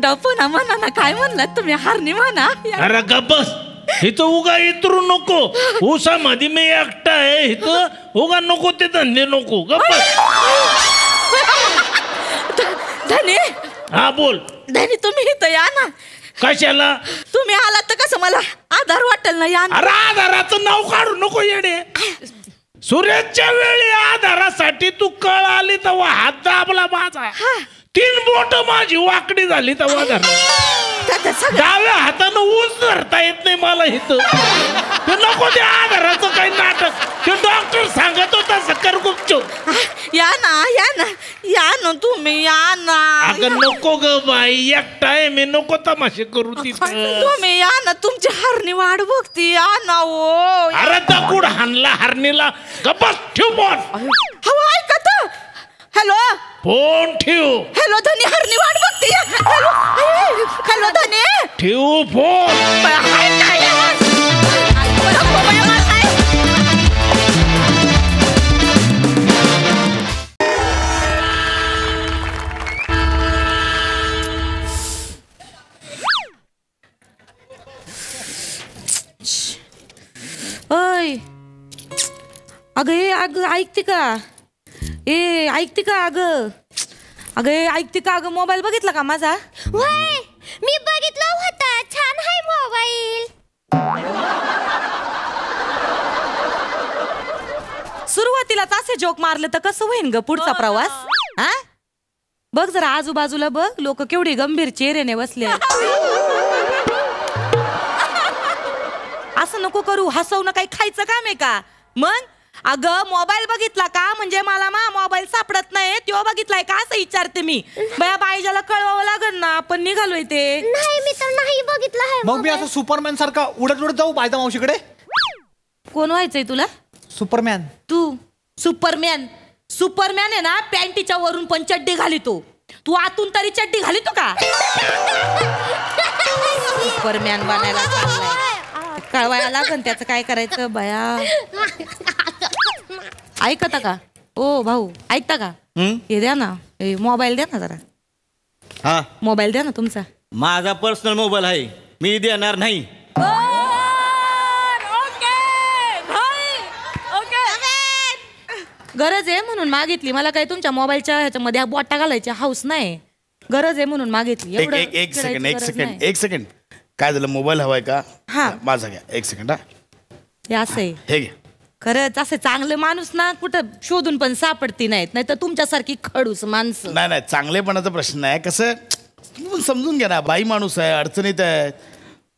K: एकदा पुन्हा म्हणा ना, काय म्हणलात तुम्ही? हरणी म्हणा.
O: अरे गप्पस, इथं उगा इतरू नको. उसा मध्ये मी एकटा आहे इथं, उगा नको ते धंदे नको. गप्पस.
K: धनी.
O: हा बोल.
K: धनी तुम्ही इथं या ना.
O: कशाला?
K: तुम्ही आलात तर कसं मला आधार वाटेल ना. या.
O: अरे आधाराचं नाव काढू नको येडे. सूर्याच्या वेळी आधारासाठी तू कळ आली तेव्हा हात दाबला माझा. 3 बोट माझी वाकडी झाली तेव्हा डाव्या हातानं ऊस धरता येत नाही मला इथं. ते नको ते आधाराचं काही नाटक. ते डॉक्टर सांगत होता सकर गुपचूप.
K: या ना, या ना, या ना तुम्ही, या ना.
O: अगं नको ग बाई, एकटा आहे मी, नको तमाशे करू तिथं.
K: तुम्ही या ना, तुमची हरणी वाट बघती. या ना. ओ
O: अरे दगड हाणला हरणीला. गप्पस ठेव फोन.
K: हवा ऐका तर. हॅलो.
O: फोन ठेव.
K: हॅलो धनी, हरणी वाट बघते. हॅलो. हॅलो धनी.
O: ठेव फोन.
K: ओय अगं ऐकते का? ऐकते का अगं? ऐकते का अगं? मोबाईल बघितला का माझा?
D: वय मी बघितला होता. छान आहे मोबाईल.
K: सुरुवातीलाच असे जोक मारले तर कसं होईन ग पुढचा प्रवास? हा बघ जरा आजूबाजूला बघ, लोक केवढी गंभीर चेहऱ्याने बसले. असं नको करू. हसवणं काही खायचं काम आहे का? मग अगं मोबाईल बघितला का म्हणजे मला मोबाईल सापडत नाही, तो बघितलाय का असं विचारते मी. बया बाईजाला कळवावं लागेल ना, आपण निघालोय ते.
D: नाही मी तर नाही बघितला आहे.
H: मग मी असं सुपरमॅन सारखा उडत उडत जाऊ बायदा मावशीकडे?
K: कोण व्हायचंय तुला?
H: सुपरमॅन.
K: तू सुपरमॅन? सुपरमॅन आहे ना, पॅन्टीच्या वरून पण चड्डी घालितो. तू आतून तरी चड्डी घालितो का? सुपरमॅन बनायला चाललाय. कळवायला लागन त्याचं काय करायचं बया. ऐकता का? ओ भाऊ ऐकता का? हे द्या ना, मोबाईल द्या ना जरा.
N: हा
K: मोबाईल द्या ना तुमचा.
N: माझा पर्सनल मोबाईल आहे, मी देणार नाही.
K: गरज आहे म्हणून मागितली. मला काही तुमच्या मोबाईलच्या ह्याच्यामध्ये बोटा घालायची हाऊस नाही. गरज आहे म्हणून मागितली.
A: एक सेकंड. काय झालं? मोबाईल हवाय का?
K: हा
A: माझा घ्या. 1 सेकंड.
K: हे असं आहे.
A: हे घे.
K: खरंच असे चांगले माणूस ना कुठं शोधून पण सापडती नाहीत, नाही तर तुमच्यासारखी खडूस माणसं.
A: नाही चांगलेपणाचा प्रश्न नाही. कसं तुम्ही समजून घ्या ना, बाई माणूस आहे, अडचणीत आहे,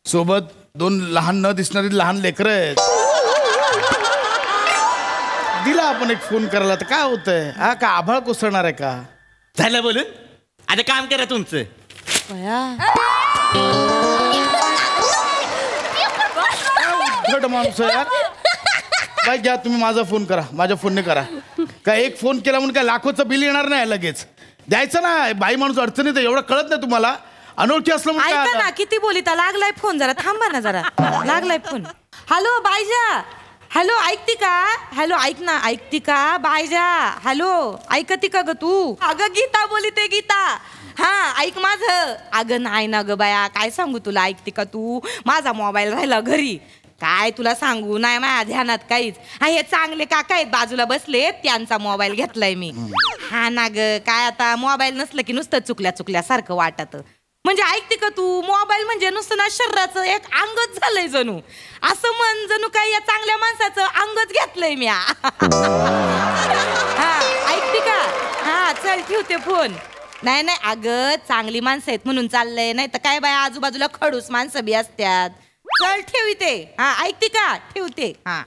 A: सोबत 2 लहान न दिसणारी लहान लेकरं आहेत. दिला आपण एक फोन करायला तर काय होतंय? हा का आभाळ कोसळणार आहे का?
N: झालं बोलून. आता काम करा तुमचं.
A: माणूस आहे यार. काय घ्या तुम्ही, माझा फोन करा, माझ्या फोनने करा. काय एक फोन केला म्हणून काय लाखोचं बिल येणार नाही लगेच. द्यायचं ना. बाई माणूस अडचणीत एवढं कळत नाही तुम्हाला? अनोळखी असलं
K: ऐका ना, किती बोलिता. लागलाय फोन, जरा थांबा ना जरा. लागलाय फोन. हॅलो बायजा. हॅलो ऐकती का? हॅलो ऐक ना. ऐकती का बायजा? हॅलो ऐकती का ग तू? अगं गीता बोलिते, गीता. हा ऐक माझं. अगं नाही ना ग बाया, काय सांगू तुला. ऐकते का तू? माझा मोबाईल राहिला घरी. काय तुला सांगू, नाही माझ्या ध्यानात काहीच. हा हे चांगले काका आहेत बाजूला बसले, त्यांचा मोबाईल घेतलाय मी. हा ना ग, काय आता मोबाईल नसलं की नुसतं चुकल्यासारखं वाटत. म्हणजे ऐकते का तू? मोबाईल म्हणजे नुसतं ना शरीराचं एक अंगच झालंय जणू. असं म्हण जणू काही या चांगल्या माणसाचं अंगच घेतलंय मी. हा ऐकते का? हा चल ठेवते फोन. नाही अगं चांगली माणसं आहेत म्हणून चाललंय, नाही तर काय बाय आजूबाजूला खडूस माणसं बी असतात. चल ठेवते. हा ऐकते का? ठेवते. हा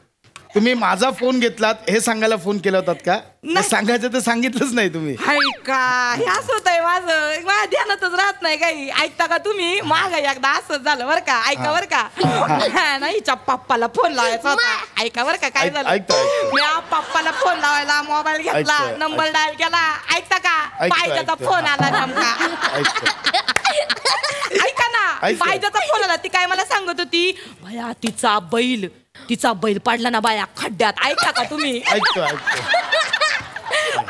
A: तुम्ही माझा फोन घेतलात हे सांगायला फोन केला होतात का? सांगायचं तर सांगितलंच नाही तुम्ही.
K: ऐका हे असं होतंय माझं, माझ्या ध्यानातच राहत नाही काही. ऐकता का तुम्ही? माग एकदा असंच झालं बरं का. ऐका बरं का. नाही पप्पाला फोन लावायचा होता. ऐका बरं का काय झालं. मी पप्पाला फोन लावायला मोबाईल घेतला, नंबर डायल केला. ऐकता का? पायजाचा फोन आला नेमका. ऐका ना, पायजाचा फोन आला. ती काय मला सांगत होती, भया तिचा बैल पडला ना बाया खड्ड्यात. ऐका का तुम्ही?
A: ऐकतो.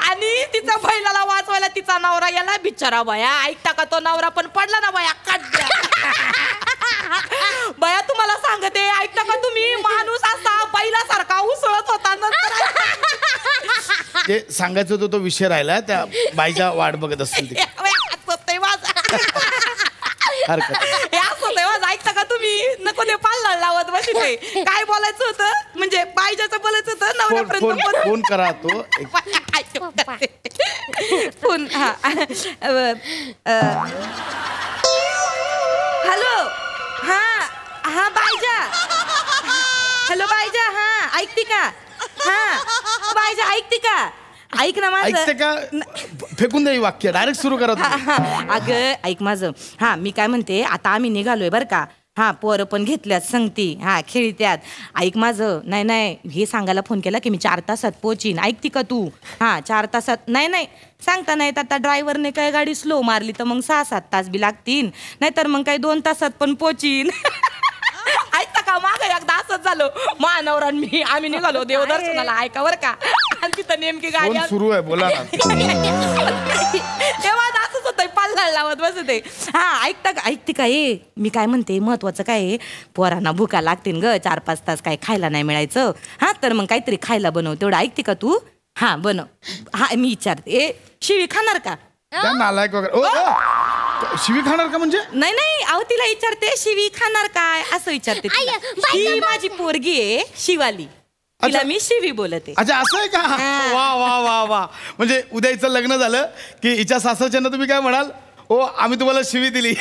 K: आणि तिचा बैलाला वाचवायला तिचा नवरा गेला बिचारा बया. ऐकता का तो नवरा पण पडला ना बया काढ बया. तुम्हाला सांगते ऐकता का तुम्ही माणूस असा बैलासारखा उसळत होता
A: ते सांगायचं होतं तो विषय राहिला त्या बाईच्या वाट बघत असतील ते.
K: ऐकता का तुम्ही नको ते पाल्ला लावत बस काय बोलायचं होतं म्हणजे बाईजाचं बोलायचं होतं नवऱ्यापर्यंत
A: फोन करा तो
K: फोन. हा हॅलो हा हा बाईजा. हॅलो बाईजा. हा ऐकते का. हा बाईजा ऐकते का. ऐक ना माझं.
A: ऐकते का फेकून द्या वाक्य डायरेक्ट सुरू करा.
K: अगं ऐक माझं. हा मी काय म्हणते आता आम्ही निघालोय बरं का. हा पोरं पण घेतल्यात संगती. हा खेळत्यात. ऐक माझं. नाही नाही हे सांगायला फोन केला की मी 4 तासात पोचीन. ऐकते का तू. हा 4 तासात नाही नाही सांगता नाहीत. आता ड्रायव्हरने काय गाडी स्लो मारली तर मग 6-7 तास बी लागतील. नाहीतर मग काही 2 तासात पण पोचीन. ऐकता का माग एकदा असंच झालं महानवरा मी आम्ही निघालो देवदर्शनाला. ऐका बरं का. आणि तिथं नेमकी गाडी
A: सुरू आहे बोला ना.
K: तेव्हा असंच होतं पाल्ला लावत बसते. हा ऐकता का ऐकते का. मी काय म्हणते महत्वाचं काय आहे पोरांना भुका लागतील ग. 4-5 तास काय खायला नाही मिळायचं. हा तर मग काहीतरी खायला बनव तेवढं. ऐकते का तू. हा बनव. हा मी विचारते शिवी खाणार का.
A: नालायक वगैरे. शिवी खाणार का म्हणजे.
K: नाही नाही अहो तिला विचारते शिवी खाणार काय असं विचारते. ही माझी पोरगी आहे शिवाली. तिला मी शिवी बोलते.
A: अच्छा असं आहे का. वा वा वा वा. म्हणजे उद्या हिचं लग्न झालं की हिच्या सासरच्यांना तुम्ही काय म्हणाल. ओ आम्ही तुम्हाला शिवी दिली.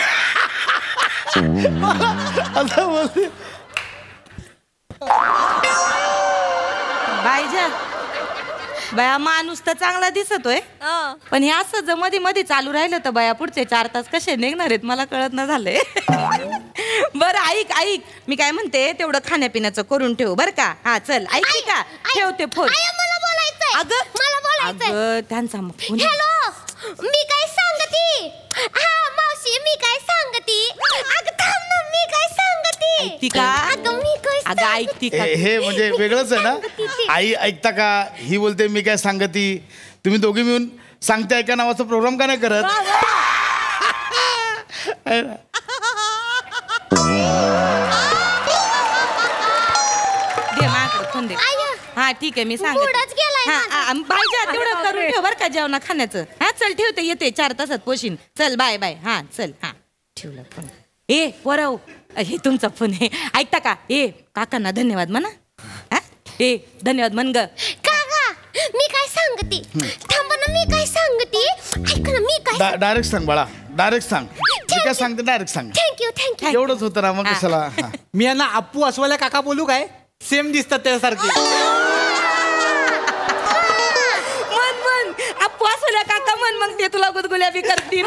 A: असं बोलते.
K: बाईजा बया माणूस तर चांगला दिसतोय पण हे असं जर मध्ये मध्ये चालू राहिलं तर बया पुढचे 4 तास कसे निघणार आहेत मला कळत न झालंय. बरं ऐक ऐक मी काय म्हणते तेवढं खाण्यापिण्याचं करून ठेव बरं का. हा चल ऐक का ठेवते फोन. अगं त्यांचा फोन.
D: हॅलो मी काय सांगती. हा मावशी मी काय सांगती. अगं थांब ना मी काय सांगती.
K: ऐकती का.
D: अगं मी काय
K: अगं ऐकती का.
A: हे म्हणजे वेगळंच आहे ना. आई ऐकता का ही बोलते मी काय सांगती. तुम्ही दोघी मिळून सांगते ऐका नावाचा प्रोग्राम का नाही करत.
K: दे माझ्याकडे फोन दे. हा ठीक आहे मी सांगते. बायजा तेवढं करून ठेव बरं का जेवणा खाण्याचं. हा चल ठेवते येते 4 तासात पोशीन. चल बाय बाय. हा चल. हा ठेवला फोन. ए पोराव हे तुमचा फोन आहे ऐकता का. काकांना धन्यवाद म्हणा. धन्यवाद म्हण ग.
D: काका मी काय सांगती. थांब ना मी काय सांगती. ऐक ना मी काय.
A: डायरेक्ट सांग बाळा डायरेक्ट सांग. मी काय सांगते डायरेक्ट सांग.
D: Thank you thank you.
A: एवढंच होतं ना मग कशाला.
H: मी यांना अप्पू अस्वाल्या काका बोलू काय सेम दिसतात त्यासारखे.
K: मन अप्पू अस्वाल्या काका म्हण मग ते तुला गुदगुल्या बी करतील.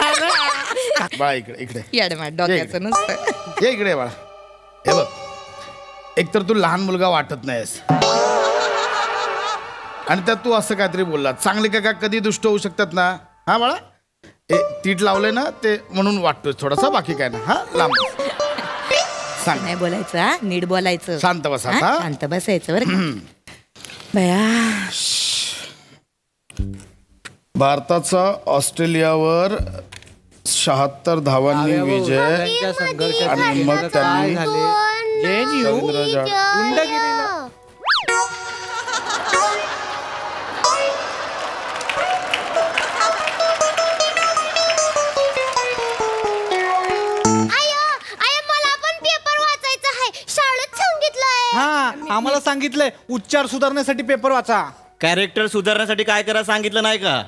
A: बाळा इकडे इकडे
K: येड माझ्या डोक्याचं नसतं.
A: ये इकडे बाळा. हे बघ एकतर तू लहान मुलगा वाटत नाहीस आणि त्यात तू असं काहीतरी बोलला. चांगले काका कधी दुष्ट होऊ शकतात ना. हा बाळा तीट लावले ना ते म्हणून वाटतोय थोडासा बाकी काय ना. हा लांब सांग.
K: नाही बोलायचं हा नीट बोलायचं.
A: शांत बसा.
K: शांत बसायचं बरं बया.
A: भारताचा ऑस्ट्रेलियावर 76 धावांनी विजय आणि मग त्यांनी रवींद्र जाडेजा.
H: हा आम्हाला सांगितलंय उच्चार सुधारण्यासाठी पेपर वाचा.
N: कॅरेक्टर सुधारण्यासाठी काय करा सांगितलं नाही का.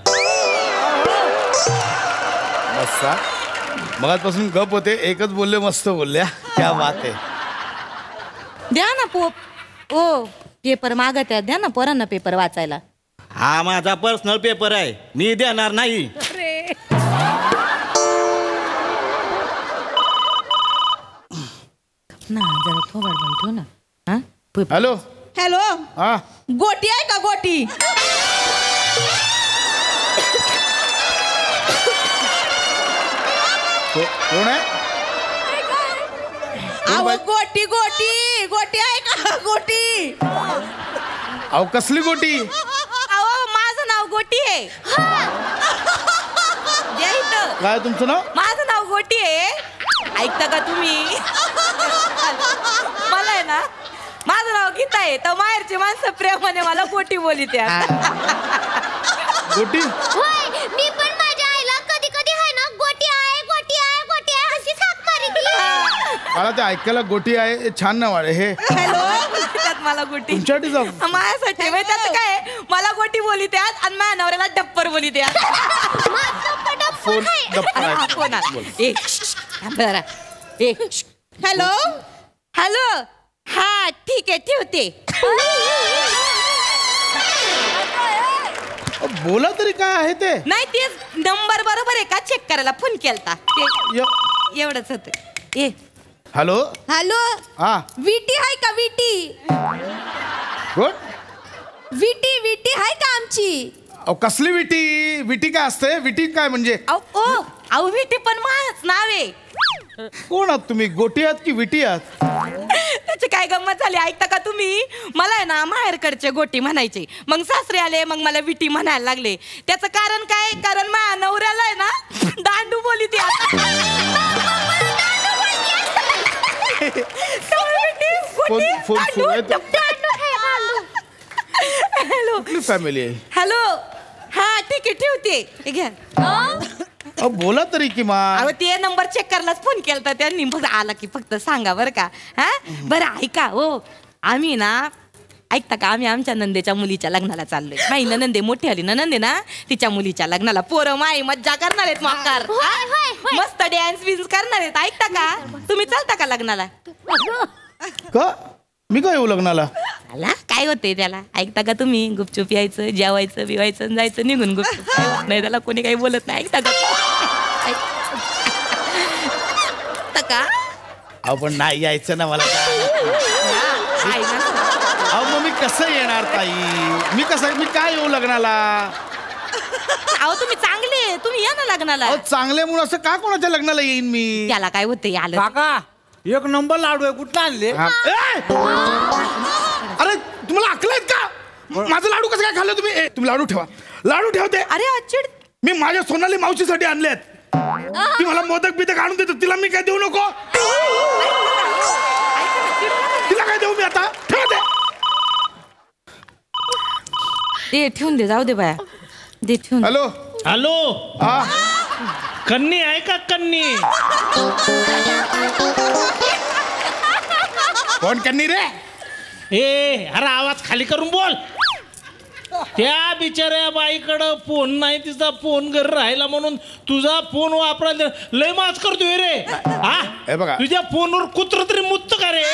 A: बसा मगाचपासून गप होते एकच बोलले मस्त बोलल्या. क्या बात आहे.
K: द्या ना ओ पेपर मागत द्या ना पोरांना पेपर वाचायला.
N: हा माझा पर्सनल पेपर आहे मी देणार नाही.
K: ना जरा थोबाड बंद ठेव ना.
A: हॅलो
L: हॅलो
A: हा
L: गोटी आहे का गोटी.
A: कोण आहे.
L: अहो गोटी गोटी गोटी आहे का गोटी.
A: अहो कसली गोटी.
K: अहो माझं नाव गोटी आहे.
A: काय तुमचं नाव?
K: माझं नाव गोटी आहे. ऐकता का तुम्ही? मला आहे ना, माझं नाव गीता आहे. तर माहेरची माणसं प्रेमाने मला गोटी बोली त्या.
A: गोटी?
D: होय, मी पण माझ्या आईला कधी कधी आहे ना गोटी आहे गोटी आहे गोटी आहे अशी हाक मारितली.
A: मला ते ऐकायला गोटी आहे छान नाव आहे हे.
K: हॅलो, त्यात मला गोटी
A: तुमच्यासाठी जाऊ.
K: माझ्यासाठी म्हणजे त्याचं काय आहे, मला गोटी बोली त्यात आणि माझ्या नवऱ्याला डप्पर बोली त्या.
A: फोन डप्पर आहे.
K: फोन आला. बरं हॅलो हॅलो हा ठीक आहे ठेवते.
A: बोला तरी काय आहे ते?
K: नाही ते नंबर बरोबर आहे का चेक करायला फोन केलता ते एवढंच होतं. ए
A: हॅलो
M: हॅलो
A: हा
M: विटी आहे का विटी?
A: गुड.
M: विटी विटी आहे का आमची?
A: कसली विटी? विटी काय असते? विटी काय म्हणजे?
K: अहो विटी पण माझंच नाव आहे.
A: कोण आहात तुम्ही? गोटी आहात की विटी आहात?
K: त्याची काय गंमत झाली ऐकता का तुम्ही? मला आहे ना माहेरकडचे गोटी म्हणायचे, मग सासरे आले मग मला विटी म्हणायला लागले. त्याचं कारण काय? कारण माझ्या नवऱ्याला आहे ना दांडू बोली ती. हॅलो
A: कुठली फॅमिली आहे?
K: हॅलो हा ठीक आहे ठेवते. घ्या
A: बोला तरी किमान.
K: अहो ते नंबर चेक करायलाच फोन केला त्यांनी. फक्त आला की फक्त सांगा बरं का. हा बरं ऐका हो, आम्ही ना ऐकता का आम्ही आमच्या नंदेच्या मुलीच्या लग्नाला चाललोय. माई नंदे मोठी आली ना नंदे ना तिच्या मुलीच्या लग्नाला. पोरं माई मज्जा करणार आहेत मक्कार, मस्त डॅन्स बिन्स करणार आहेत. ऐकता का तुम्ही चालता का लग्नाला?
A: का मी काय येऊ लग्नाला?
K: काय होते त्याला ऐकता का तुम्ही? गुपचूप यायचं जेवायचं बिवायचं जायचं निघून गुपचूप. नाही त्याला कोणी काही बोलत नाही. ऐकता का?
A: आपण नाही यायचं ना मला. मग मी कसं येणार ताई? मी काय येऊ लग्नाला?
K: अहो तुम्ही चांगले, तुम्ही या ना लग्नाला.
A: चांगले म्हणून असं का कोणाच्या लग्नाला येईन मी?
K: त्याला काय होते आलं
H: काका एक नंबर लाडू आहे कुठला आणले?
A: अरे तुम्हाला अक्कल आहेत का? माझं लाडू कसं काय खाल्लं तुम्ही? तुम्ही लाडू ठेवा, लाडू ठेवते.
K: अरे अचिड
A: मी माझ्या सोनाली मावशीसाठी आणलेत. ती मला मोदक बिदक आणून देतो. तिला मी काय देऊ नको? तिला काय देऊ मी आता? ठेवते.
K: ते ठेवून दे, जाऊ दे बाया. दे ठेवून.
A: हॅलो
O: हॅलो
A: हा
O: कन्नी आहे का कन्नी?
A: कोण कन्नी रे?
O: ए अरे आवाज खाली करून बोल. त्या बिचाऱ्या बाईकडं फोन नाही, तिचा फोन घरी राहिला म्हणून तुझा फोन वापरायला लय माच करतोय रे.
A: हे बघा
O: तुझ्या फोनवर कुत्र तरी मुत्त का रे?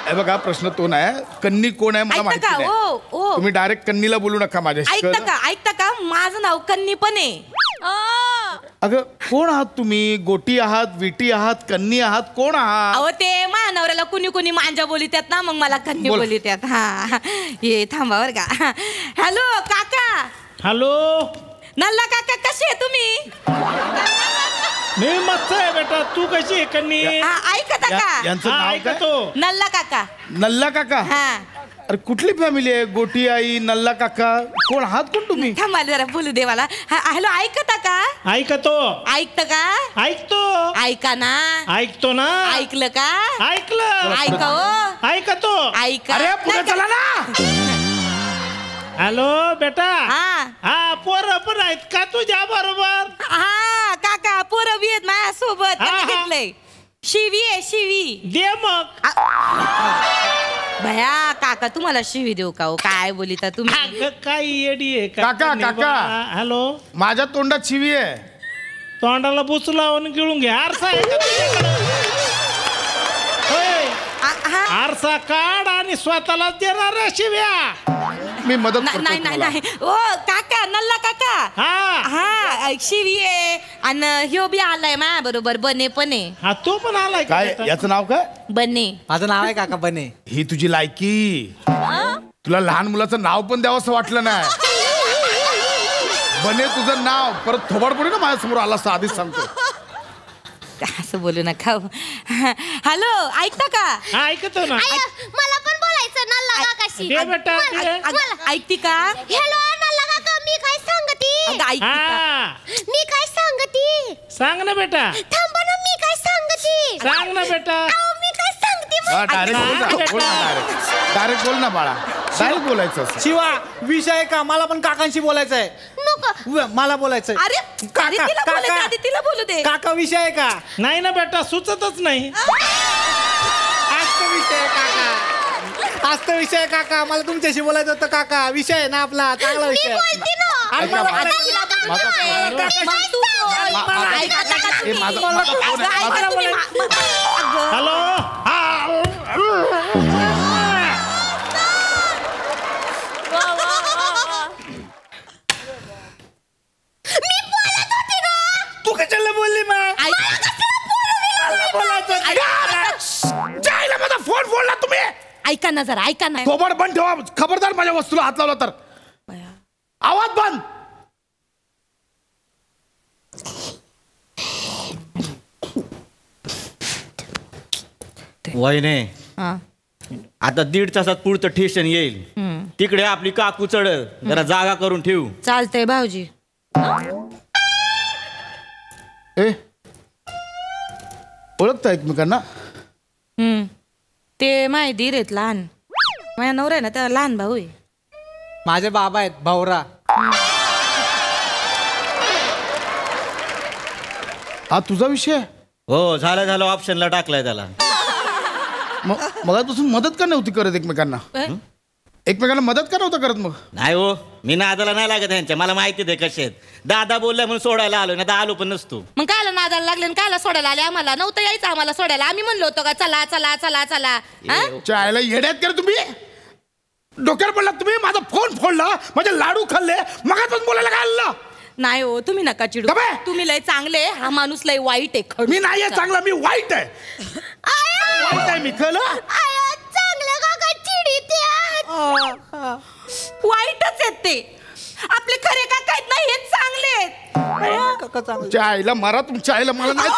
A: हे बघा प्रश्न तो नाही. कन्नी कोण आहे मला माहिती नाही. तुम्ही डायरेक्ट कन्नीला बोलू नका माझ्याशी.
K: ऐकता का माझं नाव कन्नी पण आहे.
A: अगं कोण आहात तुम्ही? गोटी आहात, विटी आहात, कन्नी आहात, कोण आहात?
K: अहो ते माझ्या नवऱ्याला कुणी कुणी मांजा बोली त्यात ना, मग मला कन्नी बोली त्यात. हा ये थांबा बर का. हॅलो काका.
O: हॅलो
K: नल्ला काका कशी आहे तुम्ही?
O: मी मस्त आहे बेटा, तू कशी आहे कन्नी?
K: ऐकता का?
A: यांचं नाव काय?
K: नल्ला काका.
A: नल्ला काका? अरे कुठली फॅमिली आहे? गोटी आई, नल्ला काका, कोण आहात? कोण तुम्ही?
K: थांबा जरा बोलू दे मला. हॅलो ऐकता का?
O: ऐकतो.
K: ऐकतं का?
O: ऐकतो.
K: ऐका ना.
O: ऐकतो ना.
K: ऐकलं का?
O: ऐकलं.
K: ऐका हो.
O: ऐकतो.
K: ऐका.
A: अरे पुढे चला ना.
O: हॅलो बेटा.
K: हा
O: पोरं पण आहेत का तुझ्या बरोबर?
K: हा काका पोरं बी आहेत माझ्या सोबत. घेतलंय शिवी आहे शिवी.
O: दे मग.
K: भया काका तुम्हाला शिवी देऊ का? काय बोलिता तुम्ही?
O: काय येडी आहे
A: काका? काका
O: हॅलो
A: माझ्या तोंडात शिवी आहे.
O: तोंडाला बुच लावून गिळून घे. आरसा आहे का तुझ्याकडे? आरसा काढ आणि स्वतःला देणार शिव्या.
A: मी मदत करतो.
K: नाही ओ काका नल्ला काका. हा शिवी आहे आणि ह्यो बी आलाय माझ्या बरोबर बने पण आहे.
O: हा तो पण आलाय.
A: काय याचं नाव काय?
K: बने.
H: माझं नाव आहे काका बने.
A: ही तुझी लायकी. तुला लहान मुलाचं नाव पण द्यावं असं वाटलं नाही. बने तुझं नाव परत थोबाड पडे ना माझ्यासमोर आला असं आधीच सांगतो.
K: असं बोलू नका. हॅलो ऐकता का?
O: ऐकतो ना.
D: मला पण बोलायचं नल्ला काकाशी.
K: ऐकती का?
D: हॅलो नल्ला काका मी काय सांगते? मी काय सांगते
O: सांग ना बेटा.
D: थांबा ना मी काय सांगते
O: सांग ना बेटा.
D: मी काय सांगते
A: डायरेक्ट बोल ना बाळा. डायरेक्ट बोलायचं.
H: शिवा विषय का मला पण काकांशी बोलायचं आहे.
L: नको
H: मला बोलायचं.
L: अरे तिला बोलू दे.
H: काका विषय आहे का?
O: नाही ना बेटा सुचतच नाही.
H: आज विषय काका. आज विषय काका मला तुमच्याशी बोलायचं होतं काका. विषय आहे ना आपला चांगला विषय.
O: हॅलो.
H: तू कशाला बोलली मग?
A: जायला माझा फोन फोडला तुम्ही.
L: ऐका ना जरा ऐका ना.
A: थोबाड बंद ठेवा. खबरदार माझ्या वस्तूला हात लावला तर. आवाज बंद.
I: वहिने आता 1.5 तासात पुढचं स्टेशन येईल. तिकडे आपली काकू चढ. जरा जागा करून ठेवू.
L: चालतंय भाऊजी.
A: ओळखता एकमेकांना?
L: ते माय धीर आहेत लहान. माझ्या नवरा आहे ना त्या लहान भाऊ आहे.
H: माझे बाबा आहेत भाऊरा.
A: हा तुझा विषय?
I: हो झालं ऑप्शनला टाकलाय त्याला.
A: मगापासून मदत का नव्हती करत एकमेकांना? एकमेकांना मदत का नव्हतं करत मग?
I: नाही हो मी नादाला नाही लागत यांच्या. मला माहिती आहे कसे आहेत. दादा बोलल्या म्हणून सोडायला आलो ना. आलो पण नसतो.
L: मग कायला नादाला लागले आणि कायला सोडायला आले आम्हाला? नव्हतं यायचं आम्हाला सोडायला. आम्ही म्हणलो होतो का चला चला चला चला.
A: चायला येड्यात केलं तुम्ही. डोक्यावर पडला तुम्ही. माझा फोन फोडला. माझे लाडू खाल्ले. मगाच बोलायला काय आलं?
L: नाही हो तुम्ही नका चिडू. तुम्ही लय चांगले. हा माणूस लय वाईट आहे.
A: मी नाही आहे चांगला. मी वाईट आहे. वाईट आहे मी. कळलं?
D: चांगलं काका चिडीत
L: वाईटच आहेत ते. आपले खरे काका आहेत ना हे चांगले आहेत.
A: चायला मारा तुमच्या आईला. मला नाही